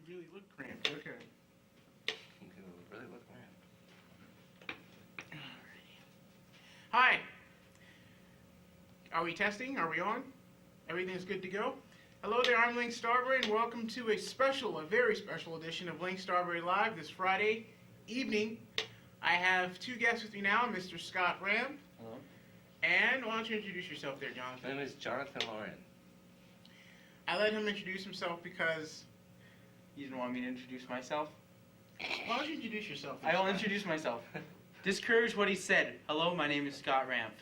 really look cramped. Okay. You really look around. Hi. Are we testing? Are we on? Everything's good to go? Hello there, I'm Link Starberry, and welcome to a very special edition of Link Starberry Live this Friday evening. I have two guests with me now, Mr. Scott Ram. Hello. And why don't you introduce yourself there, Jonathan? My name is Jonathan Lauren. I let him introduce himself because... You didn't want me to introduce myself? Why don't you introduce yourself? I will introduce myself. Discourage what he said. Hello, my name is Scott Ramp.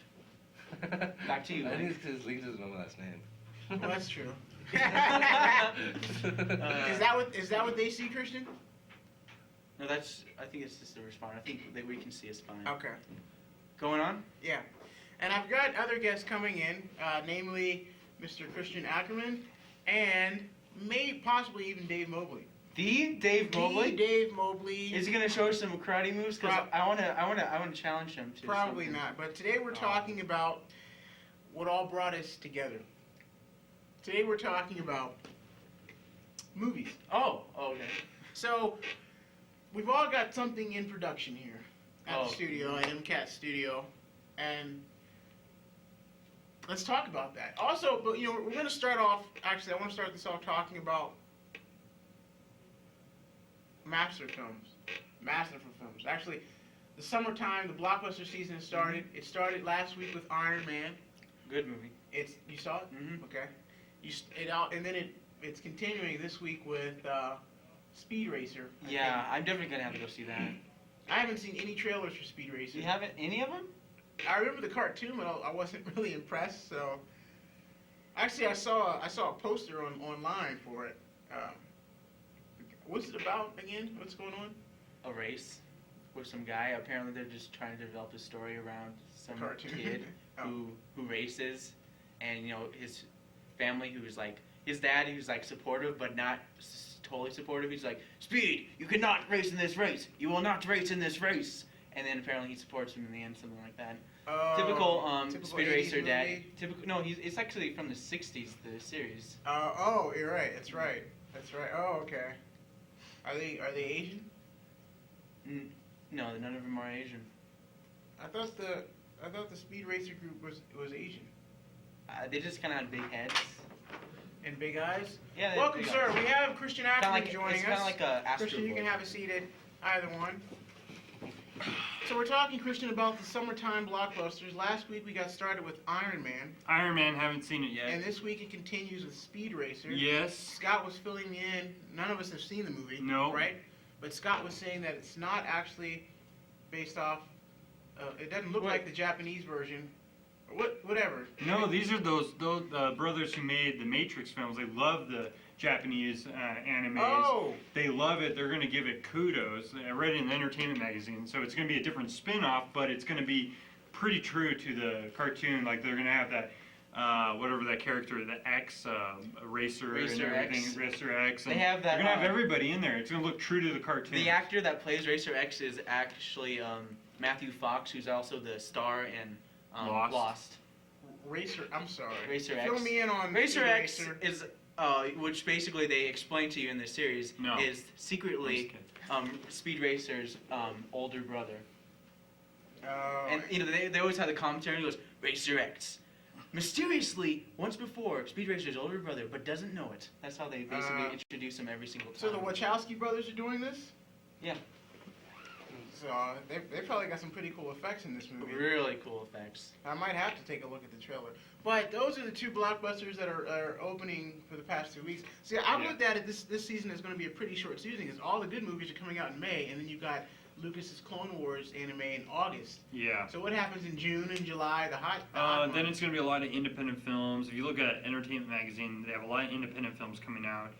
Back to you, I think Link. it's because Link doesn't know my last name. Well, that's true. Is that what they see, Christian? No, I think it's just a response. I think that we can see us fine. Okay. Going on? Yeah. And I've got other guests coming in, namely Mr. Christian Ackerman and possibly even Dave Mobley. The Dave Mobley? The Dave Mobley. Is he gonna show us some karate moves? Because I wanna challenge him to. Probably something. not. But today we're talking about what all brought us together. Today we're talking about movies. Oh, okay. So we've all got something in production here at the studio, at MCAT Studio, and let's talk about that. Also, but we're going to start off. Actually, I want to start this off talking about masterful films. Actually, the summertime, the blockbuster season has started. It started last week with Iron Man. Good movie. You saw it? Mm-hmm. Okay. And then it's continuing this week with Speed Racer. Yeah, I'm definitely gonna have to go see that. I haven't seen any trailers for Speed Racer. You haven't any of them? I remember the cartoon, but I wasn't really impressed. So, actually, I saw a poster online for it. What's it about again? What's going on? A race with some guy. Apparently, they're just trying to develop a story around some Cartoon. kid Oh. who races, and his family who's like his dad who's like supportive but not totally supportive. He's like, Speed, you cannot race in this race. You will not race in this race. And then apparently he supports him in the end, something like that. Typical Speed Racer dad. Movie? Typical. No, it's actually from the '60s. The series. Oh, you're right. That's right. Oh, okay. Are they Asian? No, none of them are Asian. I thought the Speed Racer group was Asian. They just kind of had big heads. And big eyes? Yeah. they- Welcome, they sir. got- We have Christian Ackerman joining it's us. kind of like a Astro Christian, you can Boy. have a seat at either one. So we're talking, Christian, about the summertime blockbusters. Last week we got started with Iron Man, Iron Man, haven't seen it yet. and this week it continues with Speed Racer. Yes. Scott was filling me in. None of us have seen the movie. No. Right? But Scott was saying that it's not actually based off. It doesn't look What? like the Japanese version. Or whatever. No, these are those brothers who made the Matrix films. They love the Japanese animes. Oh. They love it. They're going to give it kudos. I read it in the Entertainment Magazine, so it's going to be a different spin-off, but it's going to be pretty true to the cartoon. Like they're going to have that whatever that character, the X racer and Racer everything, X. Racer X. They And have that, they're going to have everybody in there. It's going to look true to the cartoon. The actor that plays Racer X is actually Matthew Fox, who's also the star in Lost. Racer. I'm sorry. Racer Fill X. me in on Racer Speed X Racer. is, which basically they explain to you in this series, No. is secretly Speed Racer's older brother. Oh. And they always have the commentary. He goes, Racer X. Mysteriously, once before, Speed Racer's older brother, but doesn't know it. That's how they basically introduce him every single time. So the Wachowski brothers are doing this? Yeah. So they probably got some pretty cool effects in this movie. Really cool effects. I might have to take a look at the trailer. But those are the two blockbusters that are opening for the past 2 weeks. See, I've looked at it. This season is going to be a pretty short season because all the good movies are coming out in May, and then you've got Lucas's Clone Wars anime in August. Yeah. So what happens in June and July? The hot Then months? it's going to be a lot of independent films. If you look at Entertainment Magazine, they have a lot of independent films coming out.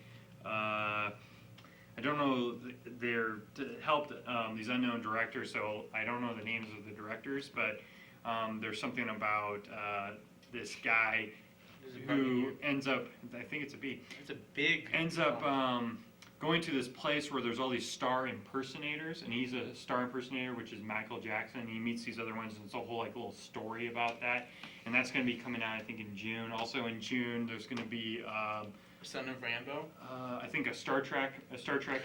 I don't know, they're helped these unknown directors, so I don't know the names of the directors, but there's something about this guy who ends up, I think it's a B, It's a big. ends up going to this place where there's all these star impersonators, and he's a star impersonator, which is Michael Jackson. He meets these other ones, and it's a whole like little story about that, and that's going to be coming out I think in June. Also in June, there's going to be Son of Rambo? I think a Star Trek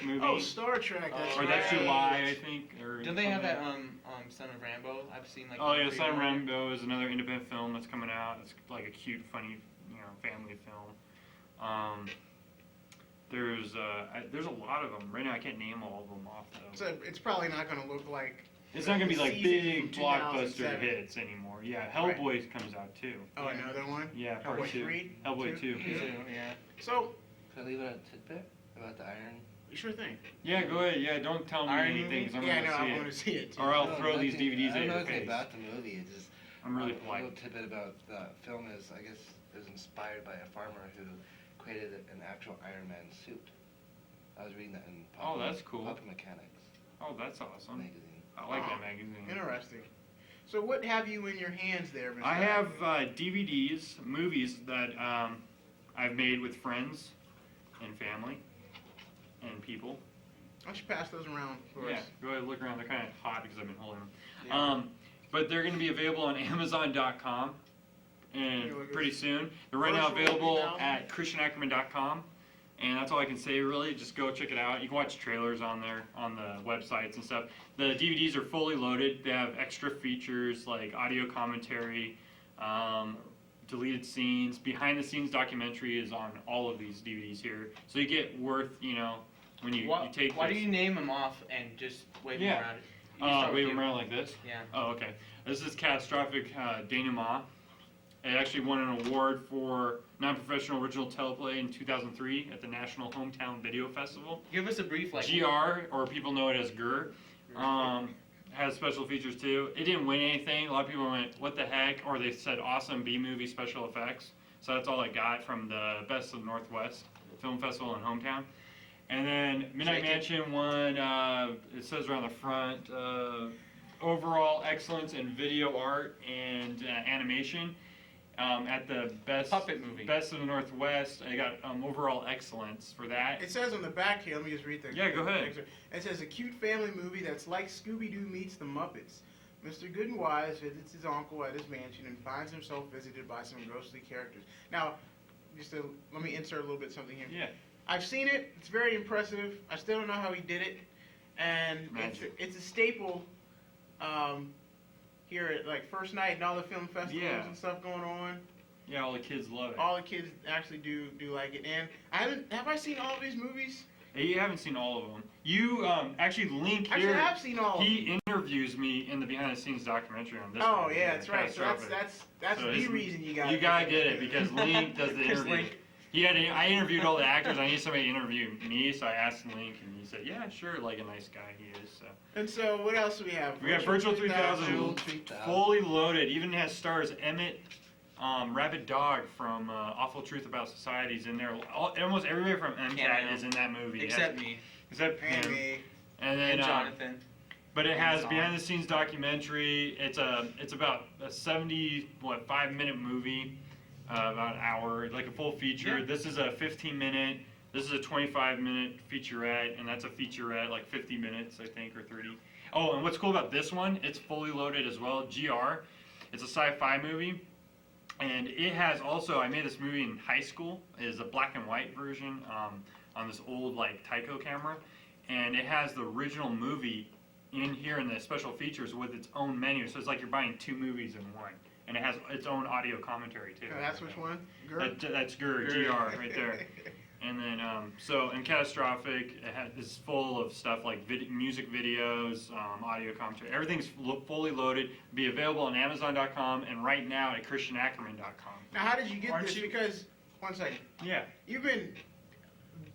movie. Oh, Star Trek. That's Oh, or right. that's July, I think. Or Don't they have that something. Son of Rambo? I've seen like. Oh the yeah, Son of preview. Rambo is another independent film that's coming out. It's like a cute, funny, family film. There's a lot of them right now. I can't name all of them off though. So it's probably not going to look like. It's not gonna be like Season big from blockbuster 2007. hits anymore. Yeah, Right. Hellboy comes out too. Oh, another one. Yeah, part Hellboy 2. 3? Hellboy 2. Yeah. Yeah. So, Can I leave a tidbit about the Iron? sure thing. Yeah, go ahead. Yeah, don't tell me Iron anything because I'm Yeah, gonna no, I see want to it. see it. Too. Or I'll No, throw these nothing- DVDs I at don't know your anything face. about the movie. It just I'm really a polite. little tidbit about the film is, I guess, it was inspired by a farmer who created an actual Iron Man suit. I was reading that in Oh, that's cool. Puppet Mechanics Oh, that's awesome. magazine. I like Oh, that magazine. Interesting. So, what have you in your hands there, Mr. I have Hathaway? DVDs, movies that I've made with friends and family and people. Why don't you pass those around for Yeah, us? go ahead and look around. They're kind of hot because I've been holding them. Yeah. But they're going to be available on Amazon.com and Yeah, look, pretty soon. They're right now Virtual available email. at ChristianAckerman.com. And that's all I can say, really. Just go check it out. You can watch trailers on there, on the websites and stuff. The DVDs are fully loaded. They have extra features like audio commentary, deleted scenes. Behind the scenes documentary is on all of these DVDs here. So you get worth, when you take Why do this. you name them off and just wave Yeah. them around? You start Wave with them you. around like this? Yeah. Oh, okay. This is Catastrophic Denouement. It actually won an award for non-professional original teleplay in 2003 at the National Hometown Video Festival. Give us a brief like. GR, or people know it as GR, has special features too. It didn't win anything. A lot of people went, what the heck? Or they said awesome B-movie special effects. So that's all I got from the Best of Northwest Film Festival in Hometown. And then Midnight Mansion won, it says around the front, overall excellence in video art and animation. At the Puppet movie. Best of the Northwest, I got overall excellence for that. It says on the back here, let me just read the. Yeah, go ahead. It says a cute family movie that's like Scooby-Doo meets the Muppets. Mr. Good and Wise visits his uncle at his mansion and finds himself visited by some ghostly characters. Now, let me insert a little bit something here. Yeah. I've seen it. It's very impressive. I still don't know how he did it, and it's a staple here at like First Night and all the film festivals Yeah. and stuff going on. Yeah, all the kids love it. All the kids actually do like it. And have I seen all of these movies? Hey, you haven't seen all of them. You actually Link Actually, here. I have seen all of them. He interviews me in the behind the scenes documentary on this. Oh one, yeah, that's right. So Catastrophic. that's So the it's- reason you got. You gotta get it because Link does the Because interview. Link- I interviewed all the actors. I need somebody to interview me, so I asked Link, and he said, "Yeah, sure." Like a nice guy he is. So And so what else do we have? we got Virtual 3000, Virtual 3000. fully loaded. Even has stars Emmett, Rabid Dog from Awful Truth About Society's in there. Almost everybody from MCAT Cameo. is in that movie. Except me Except And him. me. And then and Jonathan. but it and has Tom. behind the scenes documentary. It's about a 5-minute movie, about an hour, like a full feature. Yeah. This is a 15-minute. This is a 25-minute featurette, and that's a featurette, like 50 minutes, I think, or 30. Oh, and what's cool about this one? It's fully loaded as well. GR. It's a sci-fi movie, and it has also. I made this movie in high school. It is a black and white version on this old like Tyco camera, and it has the original movie in here in the special features with its own menu. So it's like you're buying two movies in one, and it has its own audio commentary too. Oh, that's which one? Girl? That's GR right there. And then, and Catastrophic is full of stuff like music videos, audio commentary. Everything's fully loaded. Be available on Amazon.com and right now at ChristianAckerman.com. Now, how did you get Aren't this? you- Because one second, Yeah,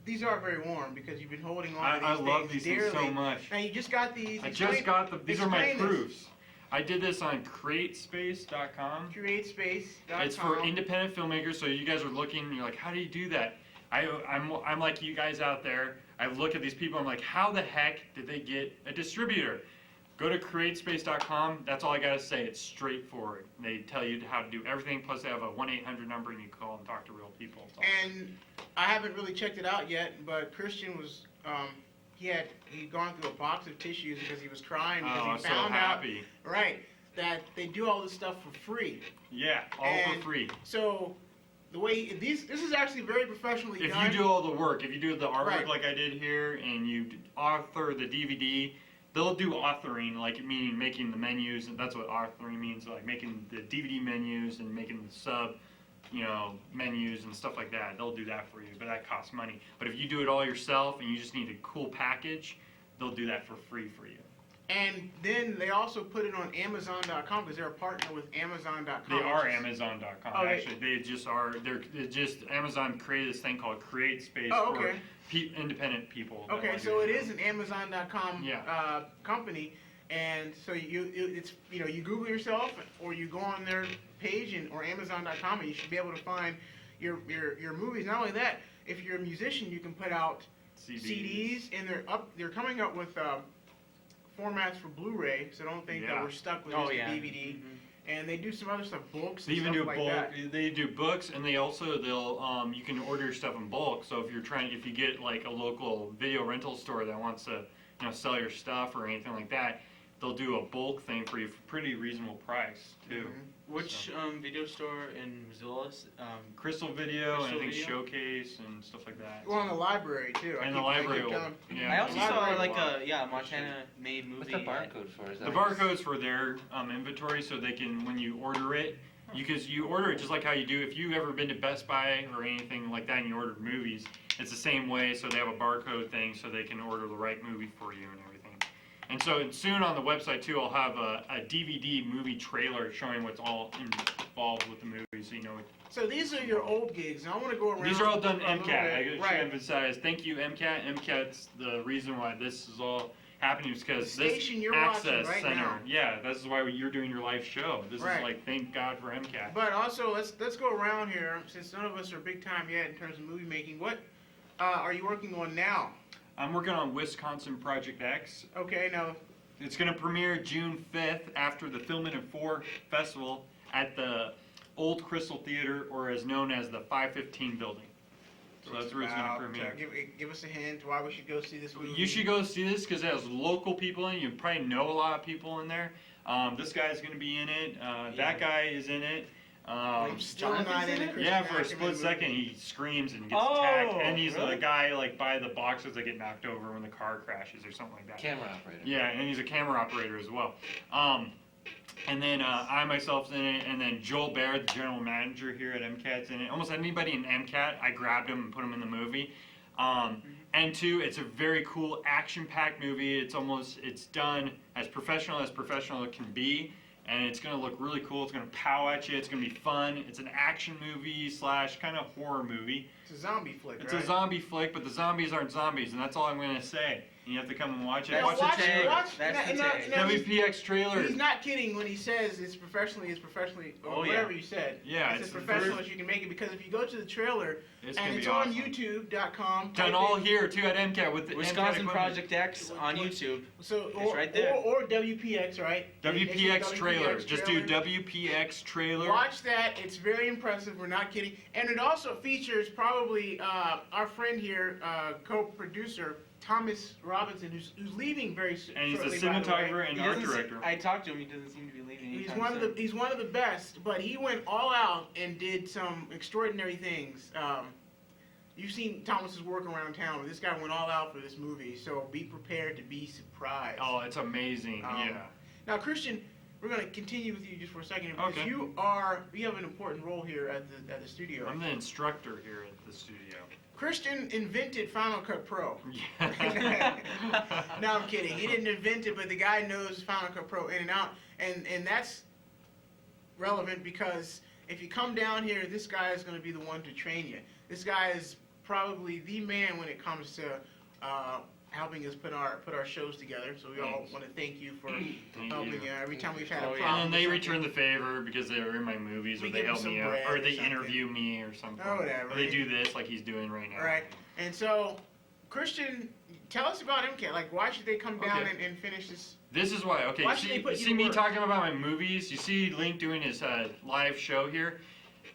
these aren't very warm because you've been holding on to these I love things these things so dearly. much. Now you just got these. I just got these are my explain this. proofs. I did this on CreateSpace.com. CreateSpace.com. It's for independent filmmakers, so you guys are looking, you're like, how do you do that? I'm like you guys out there. I look at these people, I'm like, how the heck did they get a distributor? Go to CreateSpace.com. That's all I gotta say. It's straightforward. They tell you how to do everything. Plus, they have a 1-800 number, and you call and talk to real people. It's awesome. And I haven't really checked it out yet, but Christian was he'd gone through a box of tissues because he was crying because Oh, I'm he so found out happy. right that they do all this stuff for free. Yeah, all And for free. So the way this is actually very professionally If done. you do all the work, if you do the artwork Right. like I did here, and you author the DVD, they'll do authoring, like meaning making the menus, and that's what authoring means, like making the DVD menus and making the sub, menus and stuff like that. They'll do that for you, but that costs money. But if you do it all yourself and you just need a cool package, they'll do that for free for you. And then they also put it on Amazon.com because they're a partner with Amazon.com. They are which is- Amazon.com. Oh, Actually, they just are. They're just Amazon created this thing called Create Space Oh, for okay. independent people. that Okay, wanna so do it is an Amazon.com Yeah. company, and so you Google yourself or you go on their page or Amazon.com, and you should be able to find your movies. Not only that, if you're a musician, you can put out CDs, and they're coming up with formats for Blu-ray, so don't think that Yeah. we're stuck with Oh just yeah. a DVD. Mhm. And they do some other stuff, books They and even stuff do like bulk. that. They do books, and they'll you can order your stuff in bulk. So if you get like a local video rental store that wants to sell your stuff or anything like that, they'll do a bulk thing for you for pretty reasonable price too. Mhm. Which video store in Missoula? Crystal Video, and I Crystal think Video? Showcase and stuff like that. Well, in the library too. And I the keep library, telling- yeah. I also the saw library like will. a Montana-made movie. What's the barcode for? Is The that barcode's for their inventory, so they can, when you order it, because you order it just like how you do. If you've ever been to Best Buy or anything like that and you ordered movies, it's the same way. So they have a barcode thing, so they can order the right movie for you and everything. And so soon on the website too, I'll have a DVD movie trailer showing what's all involved with the movie, so you know. So these are your old gigs, and I want to go around. These are all done a little MCAT. I bit. should Right. emphasize. Thank you, MCAT. MCAT's the reason why this is all happening is because The this station you're access watching right center. now. Yeah, this is why you're doing your live show. This Right. is like thank God for MCAT. But also, let's go around here since none of us are big time yet in terms of movie making. What are you working on now? I'm working on Wisconsin Project X. Okay, now It's going to premiere June 5th after the Film in 4 Festival at the Old Crystal Theater, or as known as the 515 building. So that's where it's going to about, premiere. give us a hint why we should go see this movie. You should go see this because it has local people in it. You probably know a lot of people in there. This guy's going to be in it. That guy is in it. I'm still not in it. Yeah, for a Christian split Ackerman second, movie. he screams and gets Oh, attacked. And he's really? the guy like by the boxes that get knocked over when the car crashes or something like that. camera operator? Yeah, and he's a camera operator as well. And then I myself's in it, and then Joel Baird, the general manager here at MCAT's in it. Almost anybody in MCAT, I grabbed him and put him in the movie. And two, it's a very cool action-packed movie. It's done as professional it can be, and it's gonna look really cool. It's gonna pow at you. It's gonna be fun. It's an action movie / kind of horror movie. It's a zombie flick, It's right? a zombie flick, but the zombies aren't zombies, and that's all I'm gonna say. And you have to come and watch it. Now, That's the tag. watch. That's the now- tag. now he's- WPX trailer. He's not kidding when he says it's professionally, or Oh, yeah. whatever you said. Yeah, it's it's as professional very- as you can make it, because if you go to the trailer, It's and gonna it's be on awesome. YouTube.com. Done type all in- here too at MCAT with the Wisconsin MCAT Project X on What- YouTube. So, It's right there. Or WPX, right? WPX It's trailer. Just do trailer. WPX trailer. Watch that. It's very impressive. We're not kidding. And it also features probably our friend here, co-producer Thomas Robinson, who's leaving very soon. And he's a by the way. cinematographer and He art doesn't director. I talked to him. He doesn't seem to be leaving He's anytime one of soon. the best, but he went all out and did some extraordinary things. You've seen Thomas's work around town, but this guy went all out for this movie, so be prepared to be surprised. Oh, it's amazing. Yeah. Now, Christian, we're going to continue with you just for a second because Okay. you have an important role here at the studio. I'm the instructor here at the studio. Christian invented Final Cut Pro. Yeah. No, I'm kidding. He didn't invent it, but the guy knows Final Cut Pro in and out, and that's relevant because if you come down here, this guy is going to be the one to train you. This guy is probably the man when it comes to helping us put our shows together. So we all Thanks. want to thank you for Thank helping you. every time we've had a Oh, yeah. problem. And then they with return something. the favor because they were in my movies, We or they give them help some me out, bread or or they something. interview me or something. Oh, whatever. Or they do this like he's doing right now. All right. And so, Christian, tell us about MCAT. Like, why should they come down Okay. and finish this? This is why. Okay, Why you should see, they put you you see to me work? talking about my movies. You see Link doing his live show here.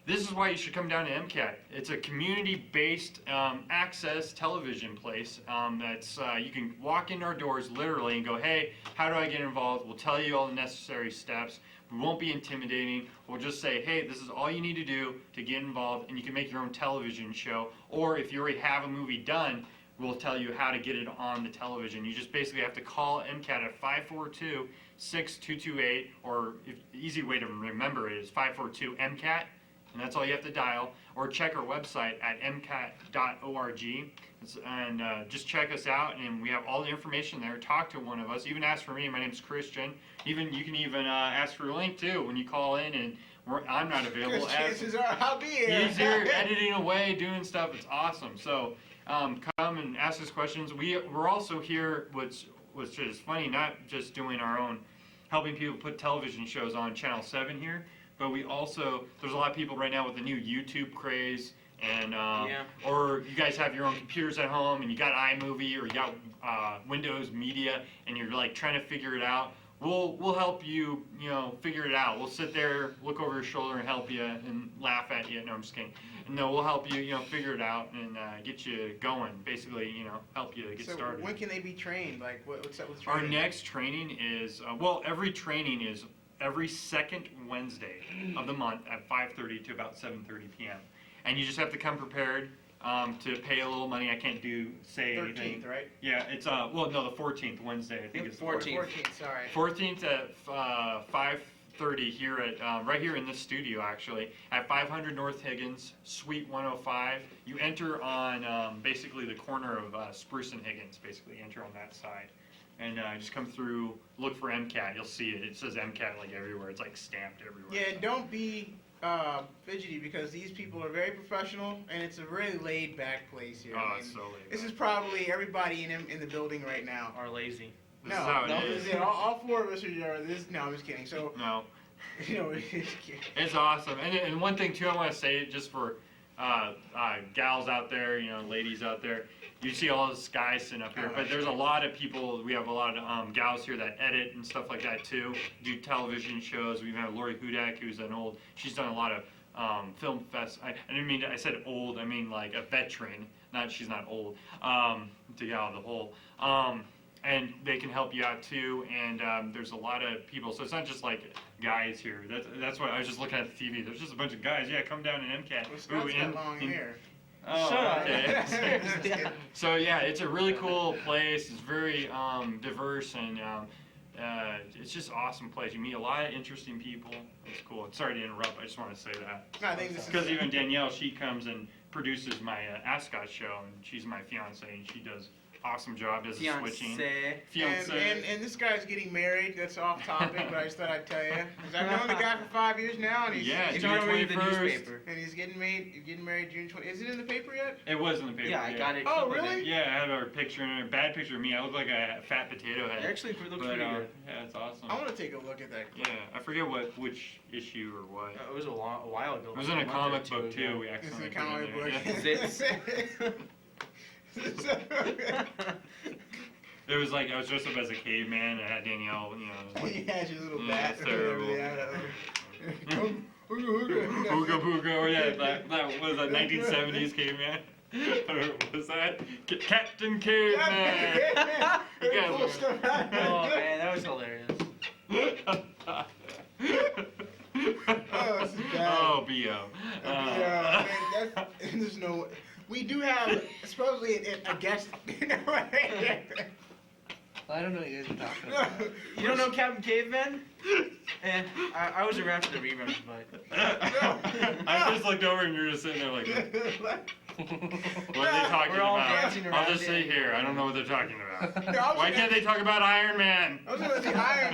This is why you should come down to MCAT. It's a community-based access television place that's you can walk in our doors literally and go, hey, how do I get involved? We'll tell you all the necessary steps. We won't be intimidating. We'll just say, hey, this is all you need to do to get involved, and you can make your own television show. Or if you already have a movie done, we'll tell you how to get it on the television. You just basically have to call MCAT at 542-6228, or the easy way to remember it is 542-MCAT, and that's all you have to dial. Or check our website at mcat.org, and just check us out, and we have all the information there. Talk to one of us. Even ask for me. My name's Christian. You can even ask for Link too when you call in, and I'm not available. Chances are I'll be here. He's here editing away, doing stuff. It's awesome. So come and ask us questions. We're also here, which is funny, not just doing our own, helping people put television shows on Channel 7 here, but we also, there's a lot of people right now with the new YouTube craze, and or you guys have your own computers at home and you got iMovie or you got Windows Media and you're like trying to figure it out. We'll help you, figure it out. We'll sit there, look over your shoulder and help you and laugh at you. No, I'm just kidding. No, we'll help you, figure it out and get you going. Basically, help you get started. When can they be trained? Like, what's up with Our training? next training is, every training is every second Wednesday of the month at 5:30 to about 7:30 p.m. And you just have to come prepared to pay a little money. I can't say anything. 13th, right? Yeah, it's, the 14th Wednesday, I think it's the 14th. 14th, sorry. 14th at 5:30 here at right here in this studio actually at 500 North Higgins, Suite 105. You enter on basically the corner of Spruce and Higgins. Basically, enter on that side, and just come through. Look for MCAT. You'll see it. It says MCAT like everywhere. It's like stamped everywhere. Yeah, don't be fidgety because these people are very professional and it's a really laid back place here. Oh, I mean, it's so laid this back. is probably everybody in the building right now. Are lazy. This is how it no, is. this is it. All four of us are this. No, I'm just kidding. So, No. it's It's awesome. And one thing too, I want to say just for gals out there, ladies out there, you see all this guys sitting up here, but there's a lot of people. We have a lot of gals here that edit and stuff like that too. Do television shows. We have Lori Hudak, who's she's done a lot of film fest. I didn't mean I said old. I mean like a veteran. She's not old. To get out of the hole. And they can help you out too. And there's a lot of people. So it's not just like guys here. That's why I was just looking at the TV. There's just a bunch of guys. Yeah, come down and MCAT. Well, Scott's got long hair. Oh, Shut up. okay. Just kidding. So yeah, it's a really cool place. It's very diverse and it's just an awesome place. You meet a lot of interesting people. It's cool. Sorry to interrupt. I just want to say that. No, I think this is Because even Danielle, she comes and produces my Ascot show, and she's my fiance, and she does awesome job, does the switching. Fiance. And this guy's getting married. That's off topic, but I just thought I'd tell you. 'Cause I've known the guy for 5 years now, and he's It's June already in the 21st. newspaper. and he's getting married June 20. Is it in the paper yet? It was in the paper. Yeah, I got it. Oh, clip of really? it. Yeah, I had a picture, and a bad picture of me. I look like a fat potato head. It actually looks But, pretty good. yeah, it's awesome. I want to take a look at that. Yeah, I forget which issue or what. It was a while ago. It was in a month or comic two book ago. too. We It's accidentally a put comic it book. in there. Zits. It was like I was dressed up as a caveman. And I had Danielle, like, He has your little Yeah, bat. it's terrible. Booga Booga, or that was that 1970s caveman. What was that? Captain Caveman. Yeah, pull stuff out. Oh man, that was hilarious. Oh, this is bad. Oh, B.O. Yeah, man, there's no. We do have supposedly a guest. I don't know what you guys are talking about. You don't know Captain Caveman? I was around for the reruns, but I just looked over and you're just sitting there like, what are they talking We're all about? dancing I'll around just it. sit here. I don't know what they're talking about. No, I was Why gonna- can't they talk about Iron Man? I was gonna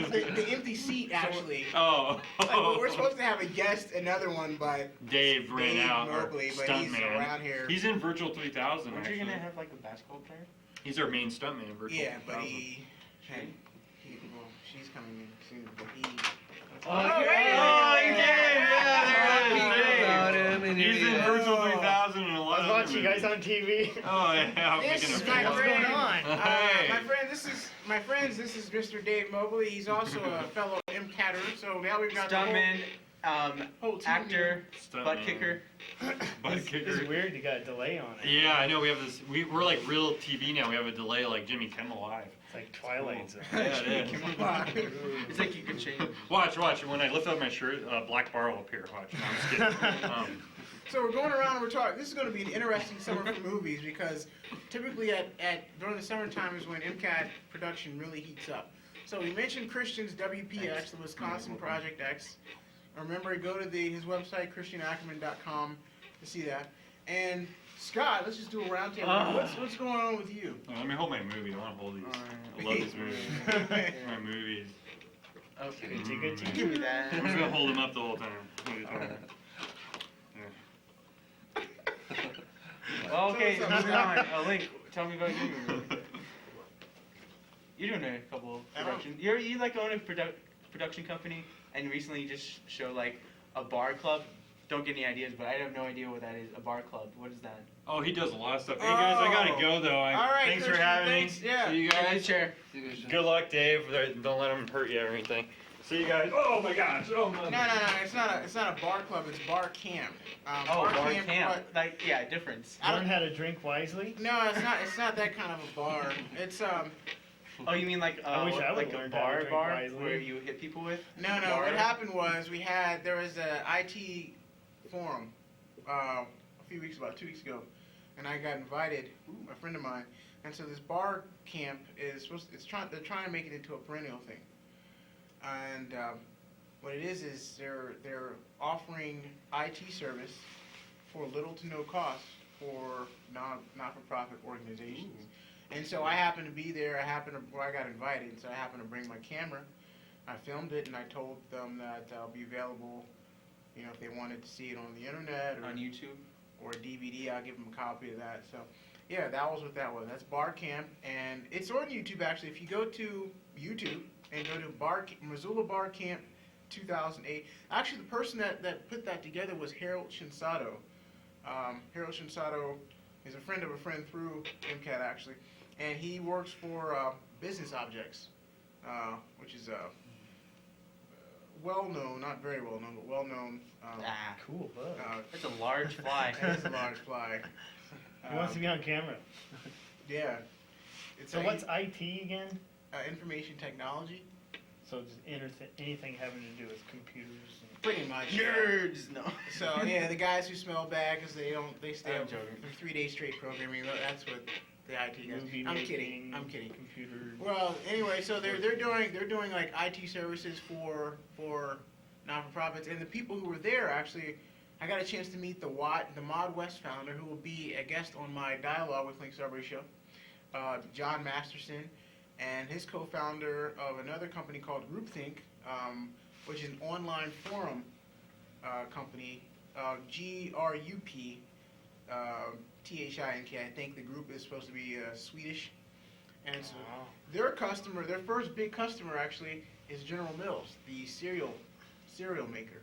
the empty seat actually. Oh, Like, we're supposed to have a guest, another one, but Dave ran Dave out, our Mobley, but stunt he's man. around here. He's in Virtual 3000 aren't you actually. gonna have like a basketball player? He's our main stuntman in Virtual yeah, but 3000. well, she's coming in soon, but he. Oh, yeah. you did! About Yeah, him and he's in everything. Virtual 3000 and a lot I was of watching you guys on TV. Oh yeah, I'm This making is a my film. What's friend. going on? Hey. This is Mr. Dave Mobley. He's also a fellow MCATter. So now we've got Stuntman, whole team actor, Stuntman. butt kicker. Butt This kicker. is weird. You got a delay on it. Yeah, I know. We have this. We're like real TV now. We have a delay like Jimmy Kimmel Live. It's like Twilight Zone. Yeah, it is. Come on. It's like you can change. Watch. When I lift up my shirt, black bar will appear. Watch. No, I'm just kidding. So we're going around and we're talking. This is going to be an interesting summer for movies because typically during the summertime is when MCAT production really heats up. So we mentioned Christian's WPX, the Wisconsin Project X. Remember, go to his website, christianackerman.com, to see that. And Scott, let's just do a roundtable. What's going on with you? Let me hold my movie. I want to hold these. I love these movies. My movies. Okay. Give me that. I'm just gonna hold them up the whole time. Well, okay, Tell us moving on. Link, tell me about you. You're doing a couple of productions. You like own a production company, and recently you just showed like a bar club. Don't get any ideas, but I have no idea what that is. A bar club. What is that? Oh, he does a lot of stuff. Hey guys, I gotta go though. All right, Thanks for Christian, having thanks. me. Yeah. See you guys. Chair. Good luck, Dave. Don't let him hurt you or anything. See you guys. Oh my gosh. Oh my. No. It's not a bar club. It's bar camp. Bar camp. Like, yeah, difference. Learn how to drink wisely. No, it's not that kind of a bar. It's Oh, you mean like I wish I like would've a learned how to bar drink wisely. where you hit people with? No. Bar? What happened was there was a IT forum about 2 weeks ago, and I got invited, a friend of mine, and so this bar camp they're trying to make it into a perennial thing, and what it is they're offering IT service for little to no cost for not-for-profit organizations. And so I happened to be there. I got invited, so I happened to bring my camera. I filmed it, and I told them that I'll be available, if they wanted to see it on the internet or On YouTube? or a DVD. I'll give them a copy of that. So, yeah, that was what that was. That's Bar Camp, and it's on YouTube actually. If you go to YouTube and go to Missoula Bar Camp 2008, actually the person that put that together was Harold Shinsato. Harold Shinsato is a friend of a friend through MCAT actually, and he works for Business Objects, which is well-known, not very well-known, but well-known. Cool bug. It's a large fly. It is a large fly. He wants to be on camera. Yeah. It's So what's IT again? information technology? So just anything having to do with computers. Pretty much. Nerds! No. So yeah, the guys who smell bad because they stay I'm up joking. for 3 days straight programming. That's what the IT guys. Movie I'm making, kidding. I'm kidding. Computer. Well, anyway, so they're doing like IT services for non-for-profits, and the people who were there actually, I got a chance to meet the Mod West founder, who will be a guest on my Dialogue with Link Starbury show, John Masterson, and his co-founder of another company called Groupthink, which is an online forum company, GRUP. THINK. I think the group is supposed to be Swedish, and so their first big customer actually is General Mills, the cereal maker.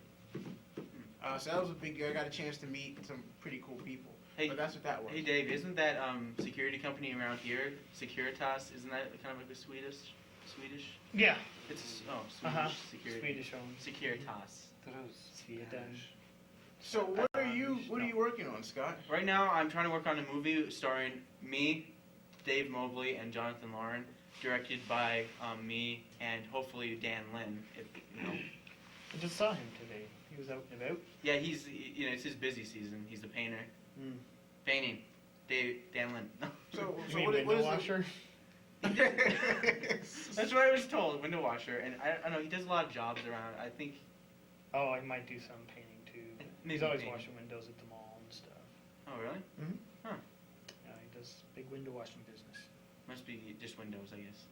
So that was a big. I got a chance to meet some pretty cool people. Hey, but that's what that was. Hey Dave, isn't that security company around here, Securitas? Isn't that kind of like a Swedish? Yeah. It's Swedish security. Swedish owned. Securitas. Sweden. So what are you working on, Scott? Right now, I'm trying to work on a movie starring me, Dave Mobley, and Jonathan Lauren, directed by me and hopefully Dan Lin. If you know. I just saw him today. He was out and about. Yeah, it's his busy season. He's the painter. Mm. Painting. Dan Lin. So You mean what window is washer? That's what I was told. Window washer, and I don't know. He does a lot of jobs around. I think. Oh, I might do some painting too. Maybe He's always painting. washing windows at the mall and stuff. Oh really? Yeah, he does big window washing business. Must be just windows, I guess.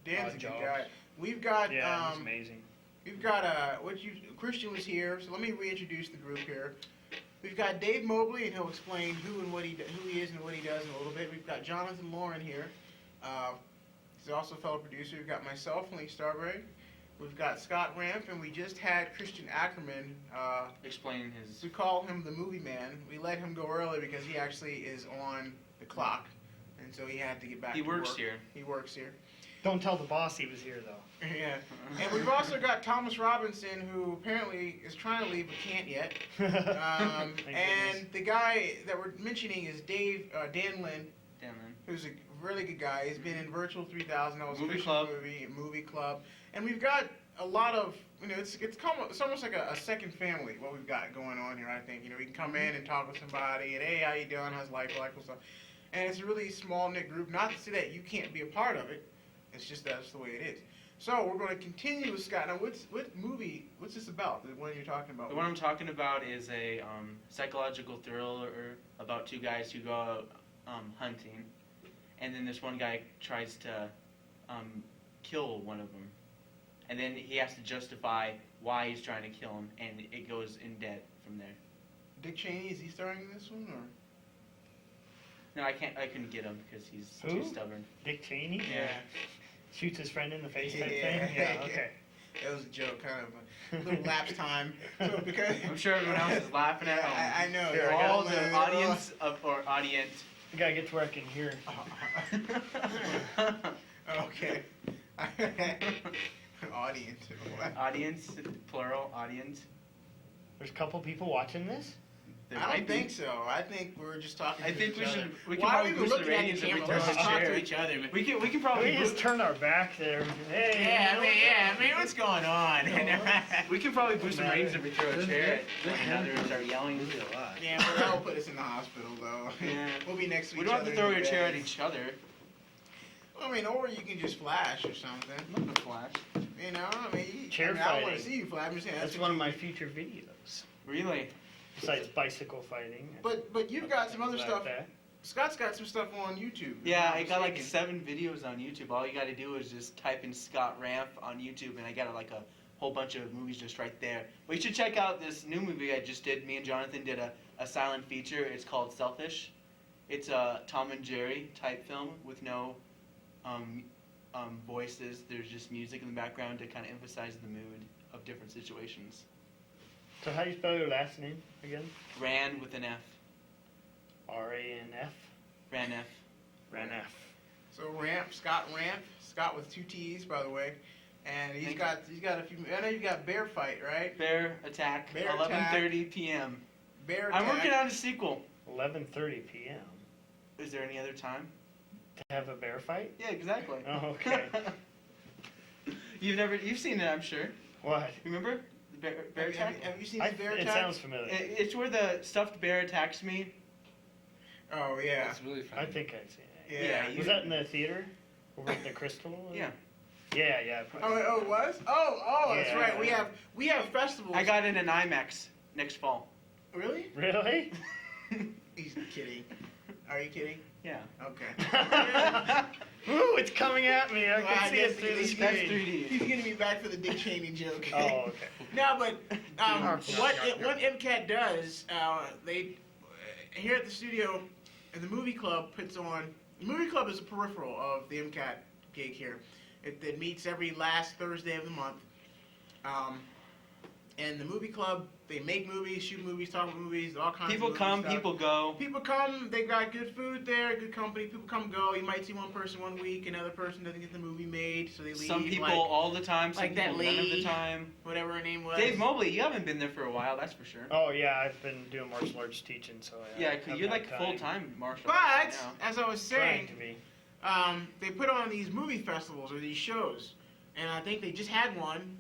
Dan's a good jobs. guy. We've got Yeah, he's amazing. we've got Christian was here, so let me reintroduce the group here. We've got Dave Mobley, and he'll explain who he is and what he does in a little bit. We've got Jonathan Lauren here. He's also a fellow producer. We've got myself, Link Starbury. We've got Scott Ramp, and we just had Christian Ackerman. Explaining his. We call him the movie man. We let him go early because he actually is on the clock, and so he had to get back He to works work. here. He works here. Don't tell the boss he was here though. Yeah. And we've also got Thomas Robinson, who apparently is trying to leave but can't yet. Thank And goodness. the guy that we're mentioning is Dan Lin, Damn, man. who's a really good guy. He's been in Virtual 3000. That was Movie Fishing Club. Movie Club, and we've got a lot of, it's almost like a second family what we've got going on here. I think we can come in and talk with somebody and hey, how you doing? How's life? Stuff. And it's a really small knit group. Not to say that you can't be a part of it. It's just that's the way it is. So we're going to continue with Scott. Now, what's this about? The one you're talking about? The one I'm talking about is a psychological thriller about two guys who go out hunting, and then this one guy tries to kill one of them, and then he has to justify why he's trying to kill him, and it goes in depth from there. Dick Cheney, is he starring in this one or? No, I couldn't get him because he's Who? too stubborn. Dick Cheney? Yeah. Shoots his friend in the face type Yeah. thing? Yeah, okay. That was a joke, kind of a little lapse time. So because I'm sure everyone else is laughing at home. I know. Here, they're I got All all the audience or audience. I gotta get to where I can hear. Okay. Audience. What? Audience, plural, audience. There's a couple people watching this? There I might don't be. think so. I think we're just talking. I to think each we other. should. We can Why are probably we boost the looking at the ratings if we camera? turn Let's the just talk chair. to each other. Man. We can We probably just turn our back there. Hey, Yeah, I mean, what's going on? we can probably boost the Matter. ratings if we throw a chair at one another and start yelling. Usually a lot. Yeah, but that'll put us in the hospital though. Yeah. We'll be next to We each don't have other to throw in a chair at bed. each other. I mean, or you can just flash or something. I'm not gonna flash. You know, I mean, Chair I want to fighting. see you flash. I'm just saying That's what one of you- my future videos. Really? Besides bicycle fighting. But you've got some other Like stuff. that. Scott's got some stuff on YouTube. if Yeah, I'm I got like mistaken. 7 videos on YouTube. All you gotta do is just type in Scott Ramp on YouTube, and I got like a whole bunch of movies just right there. But you should check out this new movie I just did. Me and Jonathan did a silent feature. It's called Selfish. It's a Tom and Jerry type film with no voices. There's just music in the background to kind of emphasize the mood of different situations. So how do you spell your last name again? Ran with an F. R-A-N-F? Ran F. Ran-F. So Scott with 2 T's, by the way, and he's Thank got a few. I know you got Bear Fight, right? Bear Attack. Bear 11:30 p.m. Bear I'm Attack. working on a sequel. 11:30 p.m. Is there any other time? To have a bear fight? Yeah, exactly. Oh, okay. You've seen it, I'm sure. What? Remember the bear attack? Have you seen the Bear It Attack? sounds familiar. It's where the stuffed bear attacks me. Oh yeah. That's really funny. I think I've seen it. Yeah. you- Was that in the theater? Over at the Crystal? Yeah. Yeah, yeah. Oh, it was. Oh, that's Yeah. right. We have festivals. I got it in IMAX next fall. Really? Really? He's kidding. Are you kidding? Yeah. Okay. Ooh, it's coming at me. I Well, can I see guess it through the he's- That's screen. 3D. He's getting me back for the Dick Cheney joke. Oh, okay. No, but Narc, what narc, narc. what MCAT does, they here at the studio, and the movie club puts on. The movie club is a peripheral of the MCAT gig here. It meets every last Thursday of the month. And the movie club, they make movies, shoot movies, talk about movies, all kinds People of movie come, stuff. people go. People come, they got good food there, good company. People come, go. You might see one person one week, another person doesn't get the movie made, so they leave. Some people like, all the time, some like that people none of the lady. time. whatever her name was. Dave Mobley, you haven't been there for a while, that's for sure. Oh, yeah, I've been doing martial arts teaching, so I Yeah, have 'cause you're that like time. full-time martial arts But right as I was Trying saying, to be. they put on these movie festivals or these shows, and I think they just had one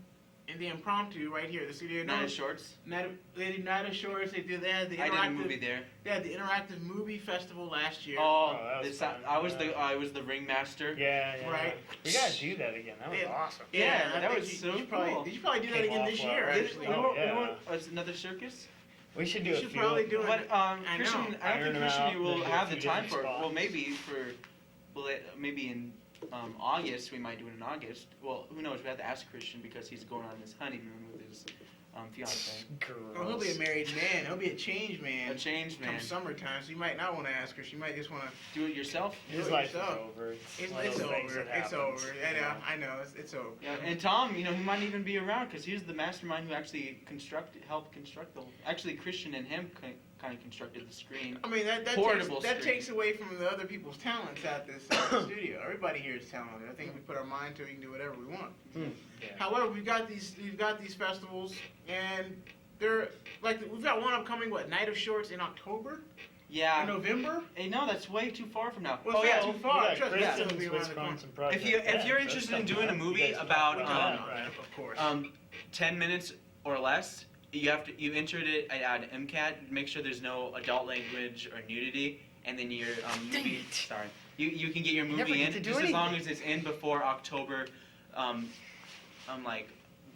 in the Impromptu right here at the studio. now. No, Night of Shorts. they did Night of Shorts. They had the I did a interactive. movie there. They had the interactive movie festival last year. Oh, that was fun. I was the ringmaster. Yeah, yeah. Right. We gotta do that again. That was Yeah. awesome. Yeah, I that think was you so should probably, cool. You should probably do that Came again off this well. year. Did- Actually, we Oh, want- yeah. we want another circus? We should do We a should few probably of do them. it. But I Christian, know. I don't Iron think them Christian out, will then do a have the few time different for it. Well, spots. maybe maybe in August we might do it in August. Well, who knows? We have to ask Christian because he's going on his honeymoon with his fiance. Oh, he'll be a married man. He'll be a changed man. A changed Come man. summertime, so you might not want to ask her. She might just want to. Do it yourself. His do it life is yourself. over. It's one of those things over. that It's happens, over. you know. I know. It's over. Yeah, and Tom, he might even be around because he's the mastermind who actually helped construct the. Actually, Christian and him kind of constructed the screen. I mean, that Portable takes screen. away from the other people's talents at this studio. Everybody here is talented. I think if we put our mind to it, we can do whatever we want. Yeah. However, we've got these festivals, and they're like we've got one upcoming. What, Night of Shorts in October? Yeah. In November? Hey, no, that's way too far from now. Well, oh it's yeah. not too far. Yeah, Trust me, it's Kristen's gonna be around the corner. Wisconsin project. If Yeah, you're that's interested in something doing a you movie guys talk about, No, right. of course. 10 minutes or less, you entered it at MCAT. Make sure there's no adult language or nudity, and then your movie. Sorry, you can get your Never movie get in to do just as long anything. as it's in before October. Like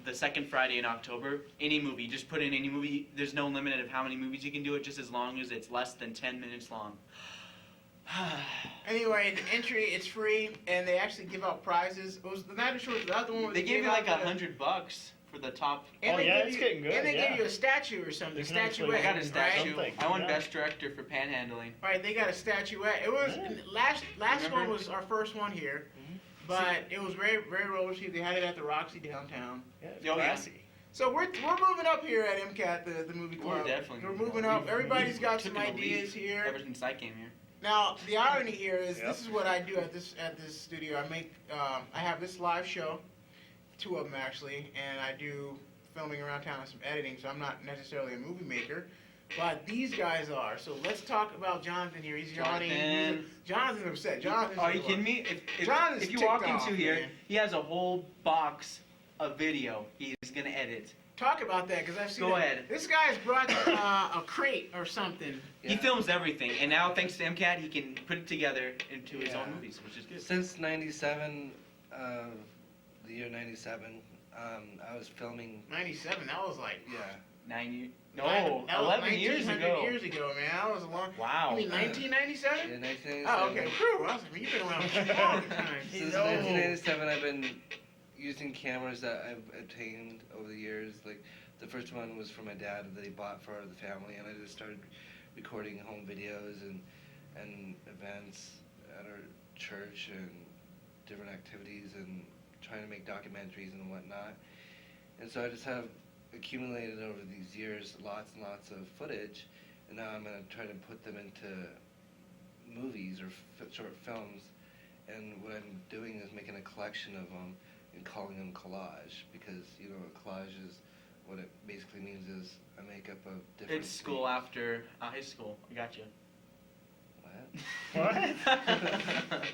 the second Friday in October. Any movie, just put in any movie. There's no limit of how many movies you can do it, just as long as it's less than 10 minutes long. Anyway, the entry, it's free, and they actually give out prizes. It was the night of shorts, the other one where They gave you out like the- $100 for the top. And Oh, they yeah, give it's you, getting good, And they yeah. give you a statue or something. You can actually Statuette. I got a Right? statue. Something, I won yeah. Best Director for panhandling. Right, they got a statuette. It was Yeah. last Remember? one was our first one here, but it was very very well received. They had it at the Roxy downtown. Yeah, it's Oh, yeah. classy. So we're moving up here at MCAT, the movie We're club. definitely We're moving up. Everybody's got some Taken a ideas leap here. Ever since I came here. Now the irony here is Yep. this is what I do at this studio. I make I have this live show, 2 of them actually, and I do filming around town and some editing. So I'm not necessarily a movie maker, but these guys are. So let's talk about Jonathan here. He's yawning. Jonathan. Jonathan's upset. Jonathan's Are you kidding me? John is if you ticked walk off, into here, man. he has a whole box of video he's gonna edit. Talk about that because I've seen. Go it. ahead. This guy's brought a crate or something. He Yeah. films everything, and now thanks to MCAT, he can put it together into his Yeah. own movies, which is good. Since '97, the year '97, I was filming. 97. That was like. Yeah. 9 years? that No, was 11 years 1900 ago. Years ago, man. That was a long. Wow. You mean 1997? Yeah, 1997. Oh, okay. Whew, I was like, you've been around for a long time. Since 1997, I've been using cameras that I've obtained over the years. Like, the first one was for my dad that he bought for the family, and I just started recording home videos and events at our church and different activities and trying to make documentaries and whatnot. And so I just have accumulated over these years lots and lots of footage, and now I'm going to try to put them into movies or short films. And what I'm doing is making a collection of them and calling them collage, because a collage is what it basically means is a makeup of different. It's school after high school. I got you. What? What?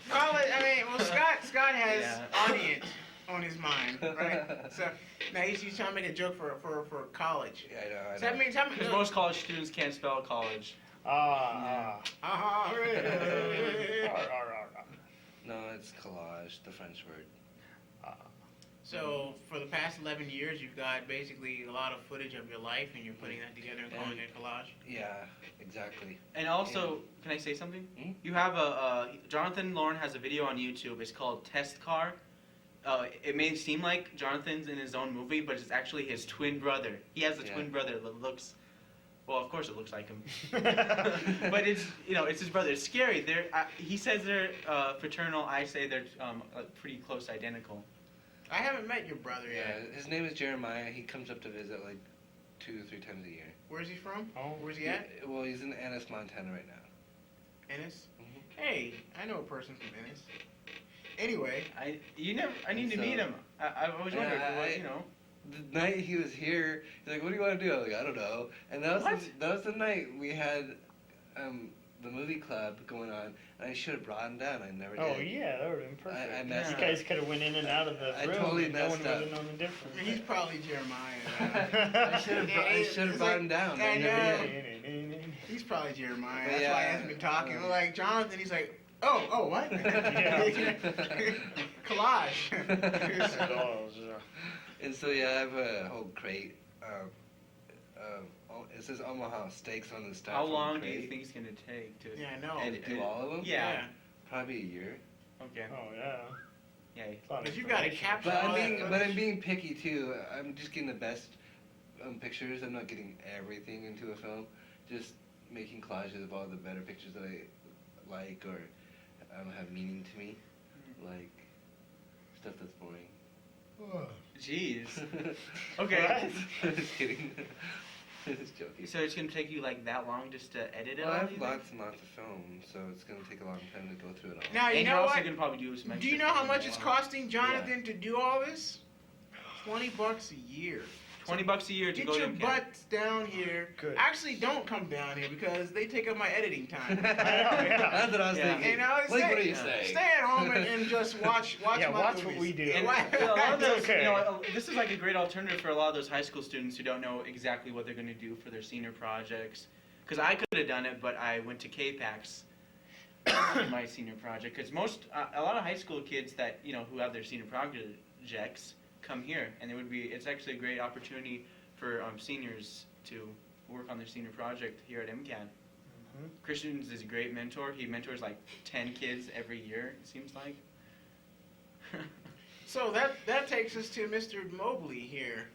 College, I mean, well, Scott has Yeah. audience on his mind, right? So now he's trying to make a joke for college. Yeah, I know. So that means how many? Because most college students can't spell college. Ah, No, it's collage, the French word. So for the past 11 years, you've got basically a lot of footage of your life, and you're putting that together and calling it collage. Yeah, exactly. And also, can I say something? Hmm? You have Jonathan Lauren has a video on YouTube. It's called Test Car. It may seem like Jonathan's in his own movie, but it's actually his twin brother. He has a Yeah. twin brother that looks, well, of course it looks like him. But it's it's his brother. It's scary. He says they're fraternal. I say they're pretty close, identical. I haven't met your brother Yeah, yet. his name is Jeremiah. He comes up to visit like 2 or 3 times a year. Where's he from? Oh, Where's he at? Well, he's in Ennis, Montana right now. Ennis. Mhm. Hey, I know a person from Ennis. Anyway, I need to So- meet him. I was wondering, Yeah, what. The night he was here, he's like, "What do you want to do?" I was like, "I don't know." And that was What? that was the night we had the movie club going on, and I should have brought him down. I never Oh did. yeah, that would have been perfect. I messed You up. guys could have went in and out of the I room, totally and no one messed would up. have known the difference. he's probably Jeremiah. I should have brought him down. I I never know. did. He's probably Jeremiah. But That's yeah, why he hasn't been talking. We're like, Jonathan, he's like, oh, what? Collage. And so yeah, I have a whole crate. It says Omaha Steaks on the styrofoam How long do crate. you think it's gonna take to Yeah, I know. edit? Do all of them? Yeah. Probably a year. Okay. Oh yeah. Yeah. It's a lot of But you gotta information. capture But all that I'm footage. being picky too. I'm just getting the best pictures. I'm not getting everything into a film. Just making collages of all the better pictures that I like or have meaning to me, like stuff that's boring. Jeez. Okay. Just kidding. Just joking. So it's gonna take you like that long just to edit it Well, I all? have you think? lots and lots of film, so it's gonna take a long time to go through it all. Now, you And know you're also what? gonna probably do some Do extra you know how things. much it's costing Jonathan to do all this? $20 a year. $20 a year to Get go to your MCAT. butts down here. Good. Actually, don't come down here because they take up my editing time. That's what I was Yeah. thinking. You know, Like, stay, what are you saying? stay at home and just watch Yeah, my watch what movies. we do. And Why- a lot of those, okay. this is like a great alternative for a lot of those high school students who don't know exactly what they're going to do for their senior projects. Because I could have done it, but I went to K-PAX in my senior project. Because a lot of high school kids that who have their senior projects come here, and it's actually a great opportunity for seniors to work on their senior project here at MCAT. Mhm. Christians is a great mentor. He mentors like 10 kids every year, it seems like. So that takes us to Mr. Mobley here.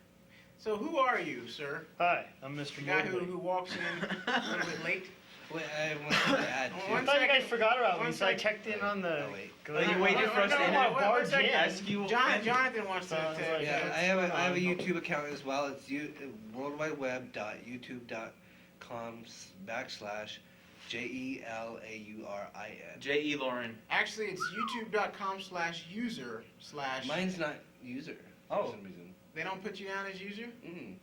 So who are you, sir? Hi, I'm Mr. The guy who Mobley. walks in a little bit late? Wait, I wanted to add Oh, too. I one thought you guys second. forgot about One me, so I second. checked in on the. Oh, wait. Are you waiting for us to No, enter? wait, one Barge second. in. Ask you. Jonathan wants to. So I was like, Yeah, what's I have going a on? YouTube account as well. It's worldwideweb.youtube.com/JELAURIN. J.E. Lauren. Actually, it's youtube.com/user/ Mine's not user Oh. for some reason. They don't put you down as user? Mm,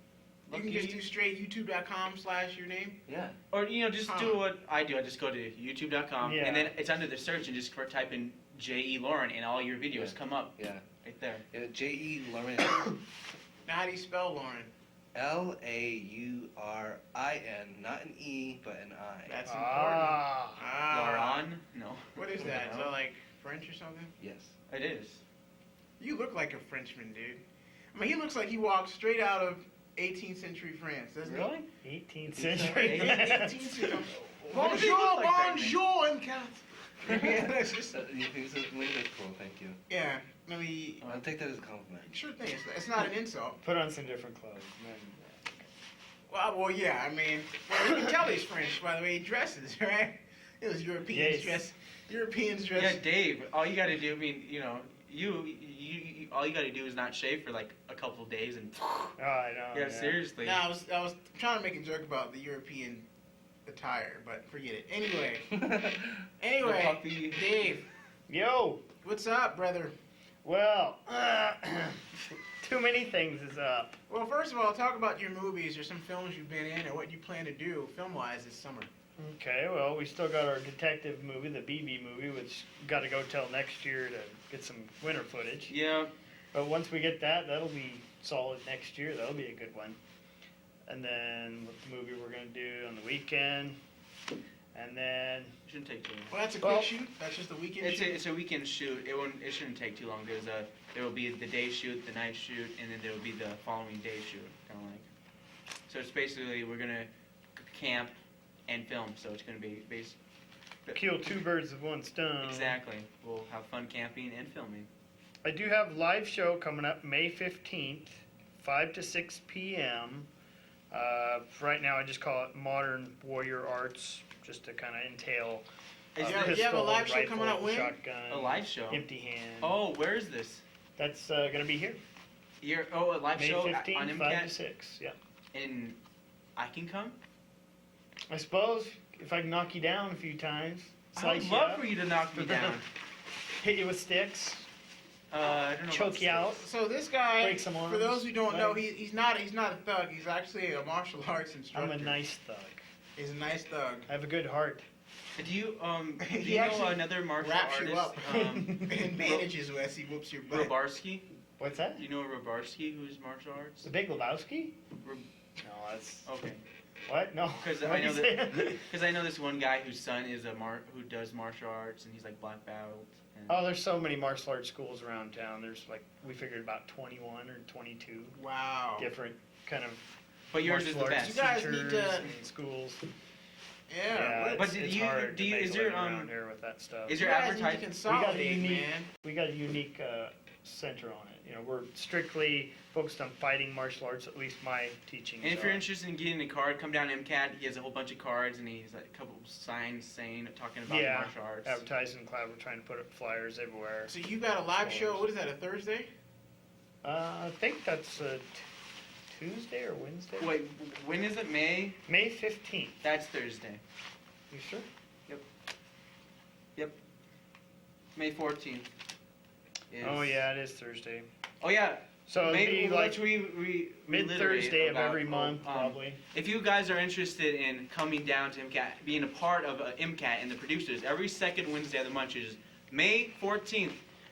You can just do straight youtube.com/your name? yeah. Or just do what I do. I just go to youtube.com Yeah. and then it's under the search and just type in J.E. Lauren and all your videos Yeah. come up Yeah. right there. J.E. Lauren. Now, how do you spell Lauren? LAURIN. Not an E, but an I. That's important. Ah. Lauren? No. What is that? Is No. that like French or something? Yes. It is. You look like a Frenchman, dude. I mean, he looks like he walked straight out of 18th century France, doesn't Really? 18th So century. 18th century. What does he look Bonjour, like back then? bonjour, and cat. Yeah, that's just, You think so? Maybe that's cool. Thank you. yeah, I mean, I'll take that as a compliment. sure thing. It's not an insult. Put on some different clothes. And Well, yeah, I mean, you can tell he's French by the way he dresses, right? It was Europeans Yes. dress. Europeans dress. Yeah, Dave, all you gotta do, I mean, you all you gotta do is not shave for like a couple days and oh, I know. yeah, seriously. Now, I was trying to make a joke about the European attire, but forget it. Anyway, The anyway, puppy. Dave, Yo, what's up, brother? well, too many things is up. Well, first of all, talk about your movies or some films you've been in or what you plan to do film-wise this summer. Okay, well, we still got our detective movie, the BB movie, which got to go till next year to get some winter footage. Yeah, But once we get that, that'll be solid next year. That'll be a good one. And then what the movie we're gonna do on the weekend, and then shouldn't take too long. Well, that's a quick Well, shoot. That's just a weekend It's shoot. a weekend shoot. It shouldn't take too long. There will be the day shoot, the night shoot, and then there will be the following day shoot, kind of like. So it's basically we're gonna camp and film. So it's gonna be kill two birds with one stone. exactly. We'll have fun camping and filming. I do have a live show coming up May 15th, 5 to 6 p.m. Right now I just call it Modern Warrior Arts, just to kind of entail Is you there have- you have a pistol, live show rifle, coming up when? shotgun, a live show? empty hand. Oh, where is this? That's going to be here. A live May show 15th, on 5 to MCAT, 6, yeah. and I can come. I suppose if I can knock you down a few times, I slice would you love up, for you to knock me down. hit you with sticks, I don't know. choke about you out. So this guy, Break some for those who don't know, legs. he's not a thug. He's actually a martial arts instructor. I'm a nice thug. He's a nice thug. I have a good heart. Do you do He you know actually another martial wraps you artist? up and bandages you as he whoops your butt. Robarski. What's that? You know Robarski, who's martial arts? The Big Lebowski? Rob- No, that's Okay. what? No. 'Cause What I you know saying? Because I know this one guy whose son is who does martial arts and he's like black belt. And Oh, there's so many martial arts schools around town. There's like we figured about 21 or 22 Wow. different kind of but yours is the martial arts best. You guys need teachers to- and schools. Yeah. it's, But do it's you- hard do to you- make is a there, living um, around here with that stuff. Is You there guys need to advertising? consolidate, unique- man. We got a unique center on it. You know, we're strictly focused on fighting martial arts. At least my teaching. And if you're interested in getting a card, come down to MCAT. He has a whole bunch of cards and he's like a couple signs talking about Yeah, martial arts. advertising cloud, we're trying to put up flyers everywhere. So you got a live show. What is that? A Thursday? I think that's a Tuesday or Wednesday. Wait, when is it? May? May 15th. That's Thursday. You sure? May 14th. Oh yeah, it is Thursday. Oh yeah. So it'd Maybe be like we mid reiterate Thursday of about, every month, um, probably. If you guys are interested in coming down to MCAT, being a part of MCAT and the producers, every second Wednesday of the month is May 14th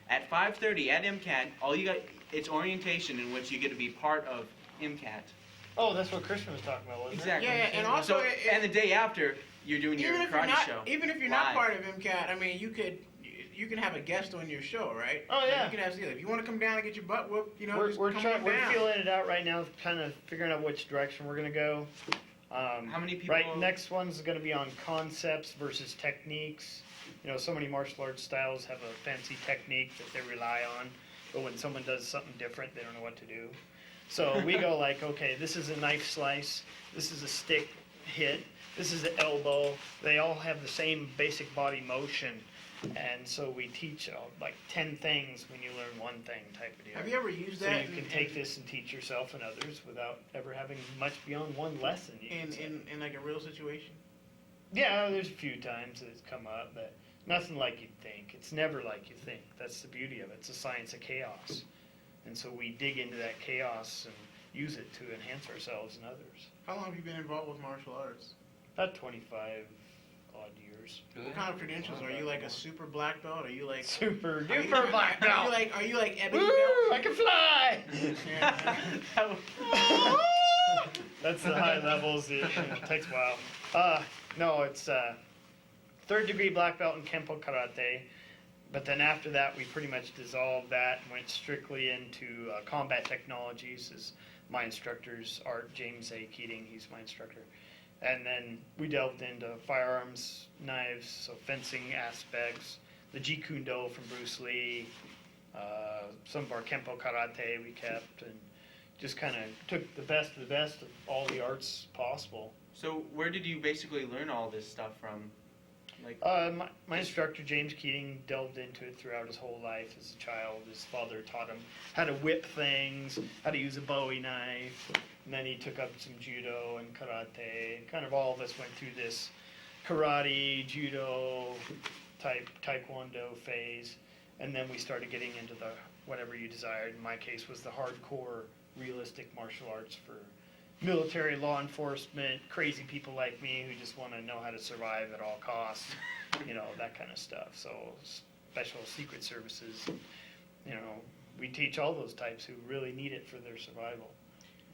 at 5:30 at MCAT. All you got, it's orientation in which you get to be part of MCAT. Oh, that's what Christian was talking about, wasn't Exactly. Yeah, and also So, and the day after, you're doing your even if you're karate not, show. even if you're not live. part of MCAT, I mean, you can have a guest on your show, right? Oh, Like, yeah. you can have if you want to come down and get your butt whooped, We're just we're come trying on we're down. feeling it out right now, kind of figuring out which direction we're gonna go. How many people? Right, next one's gonna be on concepts versus techniques. You know, so many martial arts styles have a fancy technique that they rely on, but when someone does something different, they don't know what to do. So we go like, okay, this is a knife slice, this is a stick hit, this is an elbow. They all have the same basic body motion, and so we teach like 10 things when you learn one thing type of deal. Have you ever used So that you can take this and teach yourself and others without ever having much beyond one lesson. You in, can say. in like a real situation? Yeah, there's a few times that it's come up, but nothing like you'd think. It's never like you think. That's the beauty of it. It's a science of chaos. And so we dig into that chaos and use it to enhance ourselves and others. How long have you been involved with martial arts? About 25 odd years. What kind of credentials? Are you like a super black belt? Are you like Super are you- duper black belt. Are you like ebony Woo! belt? I can fly! Yeah. That's the high levels. It takes a while. No, it's third degree black belt in Kempo Karate. But then after that, we pretty much dissolved that and went strictly into combat technologies. As my instructor's Art James A. Keating, he's my instructor. And then we delved into firearms, knives, so fencing aspects, the Jeet Kune Do from Bruce Lee, some of our Kempo Karate we kept, and just kind of took the best of all the arts possible. So where did you basically learn all this stuff from? Like, My instructor, James Keating, delved into it throughout his whole life as a child. His father taught him how to whip things, how to use a Bowie knife, and then he took up some judo and karate. Kind of all of us went through this karate, judo type taekwondo phase, and then we started getting into the whatever you desired. In my case was the hardcore realistic martial arts for military, law enforcement, crazy people like me who just want to know how to survive at all costs, you know, that kind of stuff. So special secret services, you know, we teach all those types who really need it for their survival,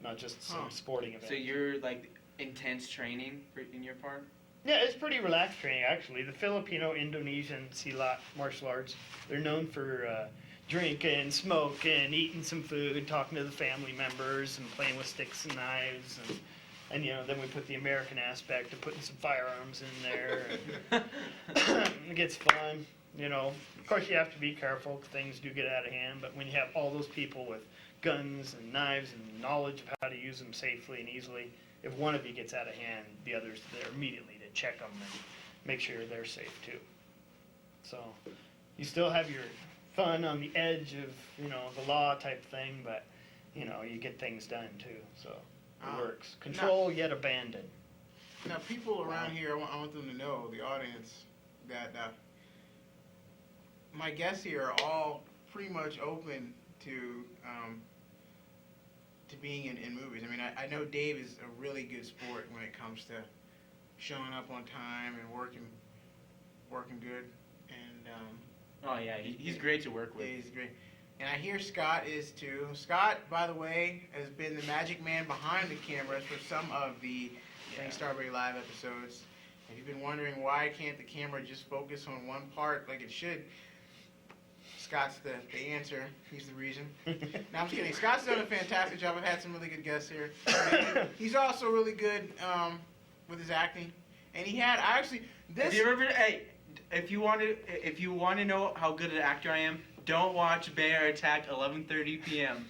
not just some sporting event. so you're like intense training in your part? Yeah, it's pretty relaxed training actually. The Filipino, Indonesian, Silat martial arts, they're known for drinking, smoking, eating some food, talking to the family members, and playing with sticks and knives, and you know, then we put the American aspect of putting some firearms in there. And it gets fun, you know. Of course, you have to be careful; things do get out of hand. But when you have all those people with guns and knives and knowledge of how to use them safely and easily, if one of you gets out of hand, the others are there immediately to check them and make sure they're safe too. So you still have your fun on the edge of, you know, the law type thing, but you know, you get things done too, so it works. Control yet abandon. Now, people around here, I want them to know, the audience, that my guests here are all pretty much open to being in movies. I mean, I know Dave is a really good sport when it comes to showing up on time and working good, and Oh yeah, he's great to work with. yeah, he's great. And I hear Scott is too. Scott, by the way, has been the magic man behind the cameras for some of the Link Starberry Live episodes. If you've been wondering why can't the camera just focus on one part like it should, Scott's the answer. He's the reason. No, I'm just kidding. Scott's done a fantastic job. I've had some really good guests here. He's also really good with his acting. And he had, I actually, Have you ever? Hey, if you want to know how good an actor I am, don't watch Bear Attack 11:30 p.m.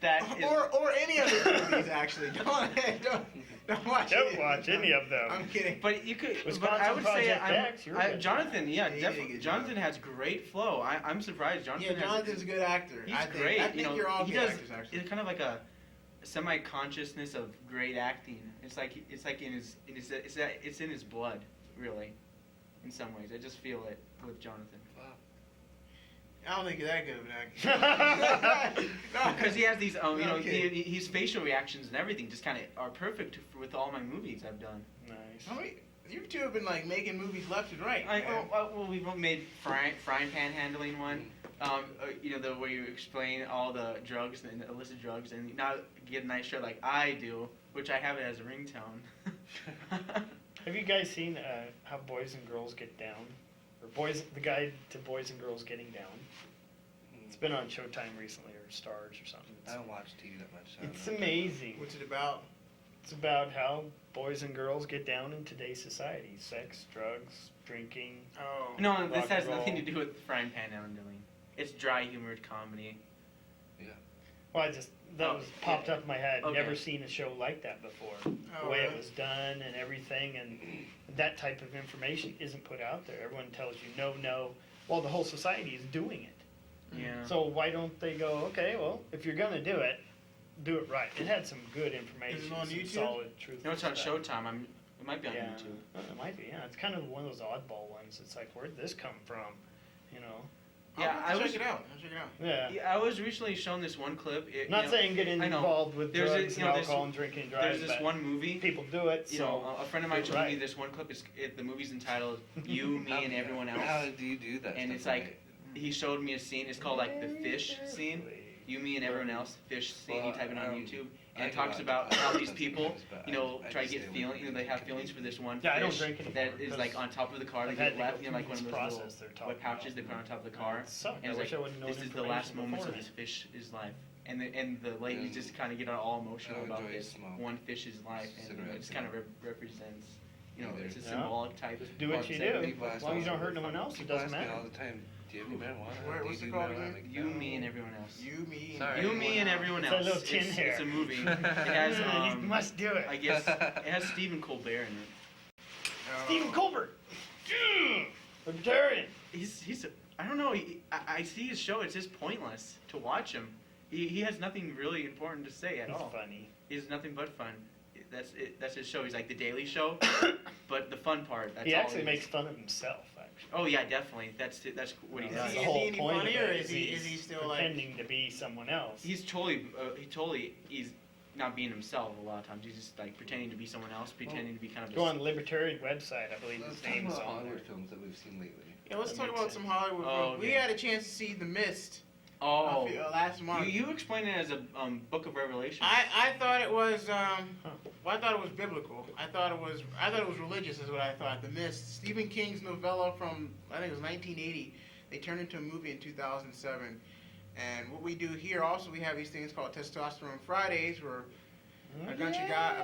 That is, or any other movies actually. Don't watch. Don't watch any of them. I'm kidding. but you could. But Wisconsin I would say Project X, you're good. Jonathan. Yeah, Yeah, he did a definitely. good job. Jonathan has great flow. I'm surprised. Jonathan. Yeah, Jonathan's a good actor. He's I think. great. I think you're all he good does. actors actually. It's kind of like a semi-consciousness of great acting. It's like it's in his blood, really. In some ways, I just feel it with Jonathan. I don't think you're that good of an actor. No, Because he has these, you know, Okay. his facial reactions and everything just kind of are perfect with all my movies I've done. Nice. How many? You two have been like making movies left and right. I, man. well, we've made frying pan handling one. You know, the where you explain all the drugs and illicit drugs, and now get a nice shirt like I do, which I have it as a ringtone. Have you guys seen how Boys and Girls Get Down? Or the guide to Boys and Girls Getting Down? It's been on Showtime recently, or Stars or something. I don't watch TV that much. So I It's don't know. amazing. What's it about? It's about how boys and girls get down in today's society. Sex, drugs, drinking. Oh. No, this Rock has and nothing to roll. do with frying pan handling. It's dry humored comedy. Well, that Oh, was popped yeah. up in my head. Okay. Never seen a show like that before. Oh, The way it really? was done and everything, and that type of information isn't put out there. Everyone tells you no. Well, the whole society is doing it. Yeah. So why don't they go? Okay, well, if you're gonna do it right. It had some good information. on some YouTube? Solid truth. You know, it's on Showtime. It might be on Yeah, YouTube. It might be. Yeah, it's kind of one of those oddball ones. It's like, where'd this come from? You know. Yeah, I'll I check was. it out. I'll check it out. Yeah. Yeah, I was recently shown this one clip. It, Not you know, saying getting I know. involved with There's a- drugs you and know, there's- alcohol and drinking and There's driving, this but one movie. people do it. You So know, a friend of mine do it showed me right. this one clip. The movie's entitled "You, Me, and Everyone Else," How do you do that? and stuff it's for like he showed me a scene. It's called like the fish scene. You, me, and everyone else. Fish scene. You type it on YouTube, and it talks about how these people, you know, try to get feeling. You know, they have feelings for this one Yeah, I don't fish drink anymore that is because like on top of the car. They I've had get to left. go You know, like through one of this those little process they're talking wet pouches about. they put on top of the car. It sucked. And I it's wish like, I would've known this is the last information moments of beforehand. this fish's life. And the ladies just kind of get all emotional I don't about enjoy this smoke one fish's life, and cigarettes it just kind of represents, you know, Either. it's a Yeah. symbolic type. Just do what concept. you do. People As ask long as me you don't all hurt the- no one else, it people doesn't ask me matter. all the time, do you have any marijuana? Where- Do what's you it do called marijuana?" again? I'm like, You, "No." me, and everyone else. You, me, Sorry. and You, me, and everyone It's that else. little tin it's, hair. it's a movie. It has, You must do it. I guess, it has Stephen Colbert in it. Oh. Stephen Colbert. Libertarian. He's I don't know. I see his show. It's just pointless to watch him. He has nothing really important to say at He's all. funny. He's nothing but fun. That's it. That's his show. He's like the Daily Show, but the fun part. That's He all actually it is. makes fun of himself. Actually. Oh yeah, definitely. That's what he That's does. Is the he whole any point funny, of or it, is he still like? pretending to be someone else? He's not being himself a lot of times. He's just like pretending to be someone else, pretending to be kind of. Go on the Libertarian website. I believe Let's his talk name is about on there. Hollywood films that we've seen lately. Yeah, let's That talk makes about sense. some Hollywood Oh, films. We okay. had a chance to see The Mist Oh, last month. you explained it as a Book of Revelation. I thought it was well, I thought it was biblical. I thought it was religious is what I thought. The Mist, Stephen King's novella from I think it was 1980. They turned into a movie in 2007. And what we do here also we have these things called Testosterone Fridays where a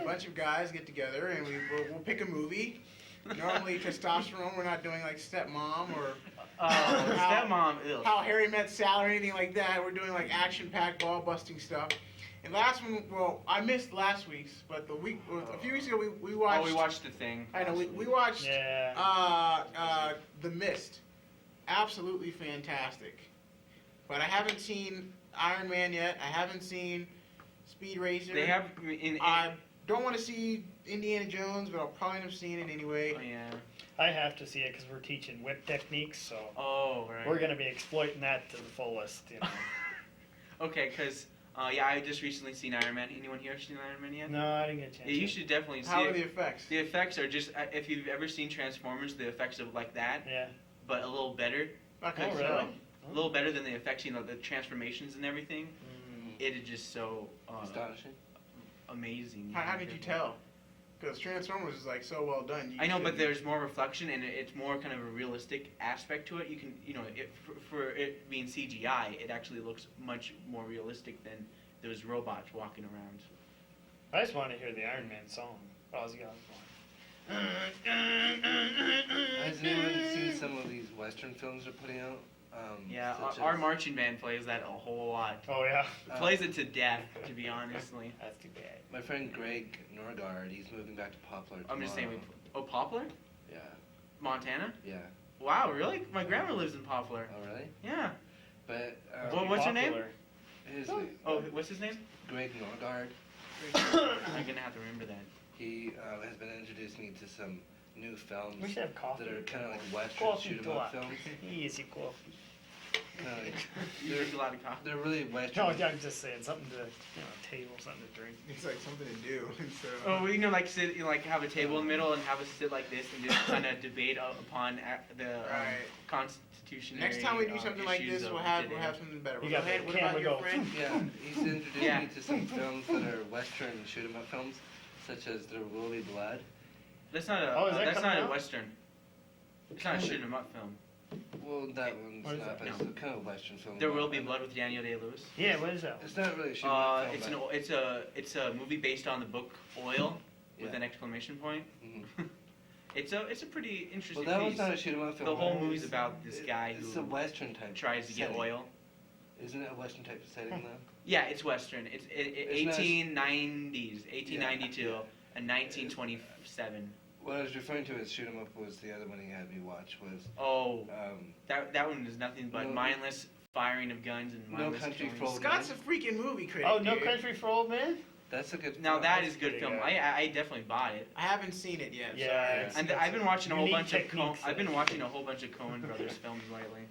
bunch of guys get together and we'll pick a movie. Normally testosterone. We're not doing like Stepmom or Stepmom. Ew. How Harry Met Sally or anything like that. We're doing like action-packed ball busting stuff. And last one, well, I missed last week's, but a few weeks ago we watched. Oh, we watched the thing. I know we watched Yeah. The Mist. Absolutely fantastic. But I haven't seen Iron Man yet. I haven't seen Speed Racer. They have in. I don't want to see Indiana Jones, but I'll probably end up seeing it anyway. Oh, yeah. I have to see it because we're teaching whip techniques, so Oh, right. we're going to be exploiting that to the fullest. You know. Okay, because yeah, I just recently seen Iron Man. Anyone here seen Iron Man yet? No, I didn't get a chance. Yeah, you yet. should definitely see How are it. the effects? The effects are just if you've ever seen Transformers, the effects of like that, Yeah. but a little better. Okay, Oh, so really? A little better than the effects, you know, the transformations and everything. Mm. It is just so Astonishing. amazing. how did you tell? Because Transformers is like so well done. I know, but there's more reflection and it's more kind of a realistic aspect to it. You can, you know, for it being CGI, it actually looks much more realistic than those robots walking around. I just want to hear the Iron Man song. Ozzy Osbourne. Has anyone seen some of these Western films they're putting out? Yeah, such our as- marching band plays that a whole lot. Oh yeah. Plays it to death, to be honestly. That's too bad. My friend Greg Norgard, he's moving back to Poplar tomorrow. I'm just saying, oh, Poplar? Yeah, Montana? yeah. Wow, really? My grandma lives in Poplar. Oh, really? Yeah. But Well, what's your name? Popular. his Oh, what's his name? Greg Norgard, I'm gonna have to remember that. he has been introducing me to some new films We should have coffee. that are kind of like Western Coffee shoot 'em up to films. Easy coffee. You drink a lot of coffee. They're really No, Western. I'm just saying something to, table, something to drink. It's like something to do. So, Oh, well, like sit, like have a table in the middle and have us sit like this and just kind of debate upon the Right. constitutionary. next time we do something like issues this, of we'll have today. something better. You Go got the ahead. What camera about your go. friend? Yeah, he's introduced Yeah. me to some films that are Western shoot 'em up films, such as There Will Be Blood. That's not a. Oh, is that that's coming not a out? western. It's not a shoot 'em up film. Well, that one's What is not, that? but it's a kind of Western film. There Will Be Blood with Daniel Day-Lewis. Yeah, what is that? It's not really a shoot 'em up film. It's a movie based on the book Oil with Yeah. an exclamation point. Mhm. It's a pretty interesting Well, that piece. one's not a shoot 'em up film. The whole right? movie's about this guy It's who a Western type. tries to get setting. oil. Isn't it a Western type of setting though? Yeah, it's Western. It's It's not- 1890s, 1892, Yeah. and 1927. What I was referring to as shoot 'em up was the other one he had me watch was Oh, um, that one is nothing but No- mindless firing of guns and No mindless Country killing. for Old Scott's a freaking movie critic. Oh, No dude. Country for Old Men? that's a good. Now film. that that's is good pretty film. good. I definitely bought it. I haven't seen it yet. Yeah, sorry. it's- And I've been watching a whole Unique bunch of techniques I've been that- watching a whole bunch of Coen Brothers films lately.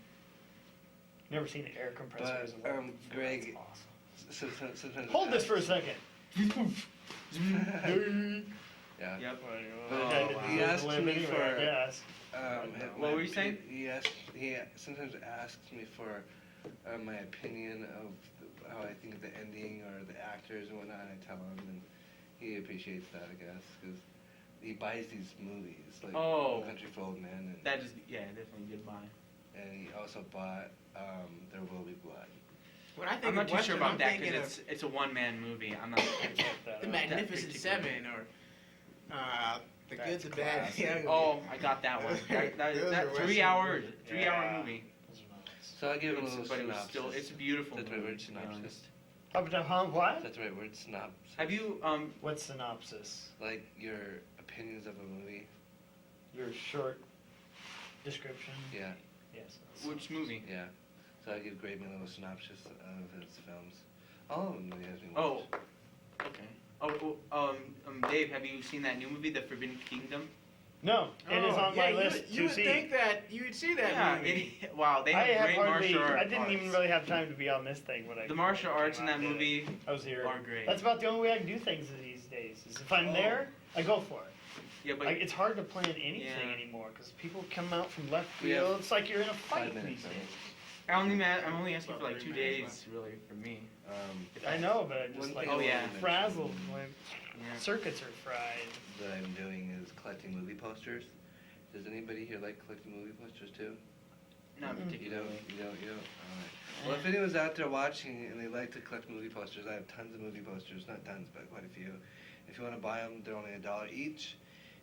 Never seen an air compressor But, as a weapon before. Greg- That's awesome. Sometimes Hold this for a second. Yeah. Yep. But Oh, he wow. asked me for. Yes. What were you saying? He sometimes asks me for my opinion of how I think of the ending or the actors and whatnot. And I tell him, and he appreciates that, I guess, because he buys these movies like Oh. No Country for Old Men, and That is definitely good buy. he also bought There Will Be Blood. When I think I'm not of too sure Western, about I'm that thinking because it's a one man movie. I'm not. of The Magnificent particular. Seven or The Good, That's the Bad. classic. Yeah, Oh, I got that one. That Those are 3 hour Western. 3 hour Yeah. movie. So I'll give him a little But it was synopsis. still it's a beautiful That's the right movie. word, To be synopsis. honest. What? That's the right word, synopsis. Have you What's synopsis? Like your opinions of a movie? Your short description? Yeah, Yes. which movie? yeah. So I give Greg a little synopsis of his films. All of them he has me Oh, watch. okay. Dave, have you seen that new movie, The Forbidden Kingdom? No, it is Oh, on my list you to would see. think that you would see that Yeah. movie. Wow, they I have have great hardly. martial arts. I didn't even really have time to be on this thing when I. The martial when it arts in came that out, movie I was here. are great. That's about the only way I can do things these days. Is if I'm Oh. there, I go for it. Yeah, but Like, it's hard to plan anything Yeah. anymore because people come out from left We have field. It's like you're in a 5 fight minutes. these days. I'm only asking for like 2 About 3 minutes days, really, for me. I know, but I just One like thing I Oh, yeah. wanted to frazzled. mention My Yeah. circuits are fried. that I'm doing is collecting movie posters. Does anybody here like collecting movie posters too? Not Mm. You particularly. don't? Alright. Well, if anyone's out there watching and they like to collect movie posters, I have tons of movie posters. Not tons, but quite a few. If you want to buy them, they're only $1 each.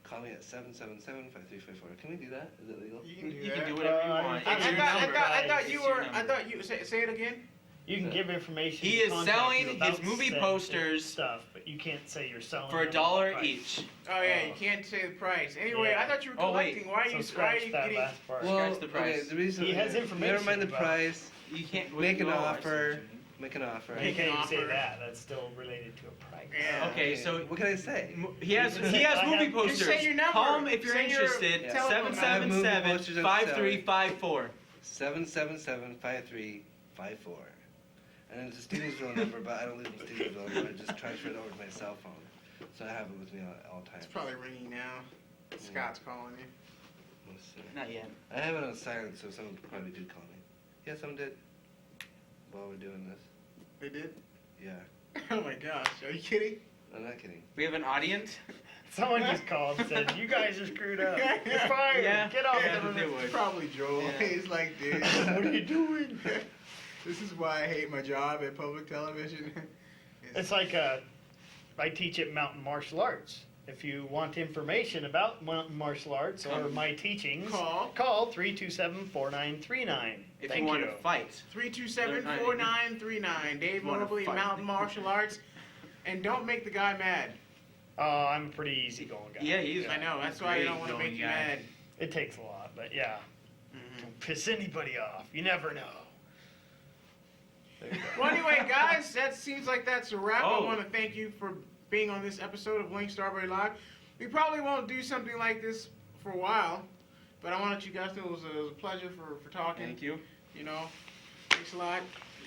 Call me at 777-5354. Can we do that? Is it legal? You can do You that. can do whatever you I want. think It's I your thought, number. I thought It's you your were. I number. thought you say it again. You can give information. He to is contact selling you about his movie said posters stuff, but you can't say you're selling for them at $1 what price. each. Oh yeah, you can't say the price. Anyway, Yeah. I thought you were Oh, wait. collecting. Why are So you? Why are scratch you that getting? last part. Scratch the price. Okay, the reason He has never information mind the about- price. You can't Make an oh, I see what offer. you mean. Make an offer. You can't even say offer. that. That's still related to a price. Yeah. Okay, so what can I say? he has I movie have- posters. Just say your number. Call him if you're Say your interested. telephone number. I have movie posters on 777-5354. 777-5354. And it's a Stevensville number, but I don't live in Stevensville anymore. I just transferred it over to my cell phone, so I have it with me at all times. It's probably ringing now. Scott's calling you. Let's see. Not yet. I have it on silent, so someone probably did call me. Yeah, someone did. While we're doing this. They did. Yeah. Oh my gosh, are you kidding? I'm not kidding. We have an audience. Someone just called and said, "You guys are screwed up. You're fired. Yeah. Get off Yeah, the they roof." would. Probably Joel. Yeah. He's like, dude. What are you doing? This is why I hate my job at public television. It's like I teach at Mountain Martial Arts. If you want information about Mountain Martial Arts or my teachings, call 327-4939. If Thank you want to fight. 327-4939. Dave Wanna Mobley, fight. Mountain Martial Arts. And don't make the guy mad. Oh, I'm a pretty easygoing guy. Yeah, he is. I know, that's why I don't want to Great make you going guy. mad. It takes a lot, but yeah. Mhm. Don't piss anybody off. You never know. There you go. Well, anyway, guys, that seems like that's a wrap. Oh. I want to thank you for being on this episode of Link Starberry Live. We probably won't do something like this for a while, but I wanted you guys to know it was a pleasure for talking. Thank you. You know, thanks a lot.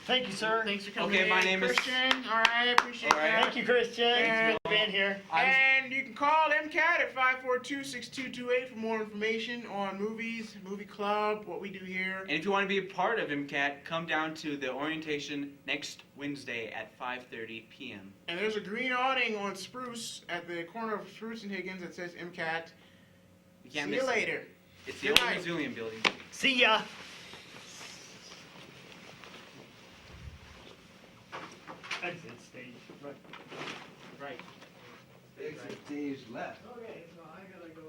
Thank you, sir. Thanks for coming Okay, in. my name is- Christian. All right, I appreciate All right. that. Thank you, Christian. And- It's good being here. And you can call MCAT at 542-6228 for more information on movies, movie club, what we do here. And if you want to be a part of MCAT, come down to the orientation next Wednesday at 5:30 p.m. And there's a green awning on Spruce at the corner of Spruce and Higgins that says MCAT. You can't See miss you it. later. It's the Good old night. Missoulian building. See ya. Exit stage. Right. Right. Exit stage left. Okay, so I gotta go.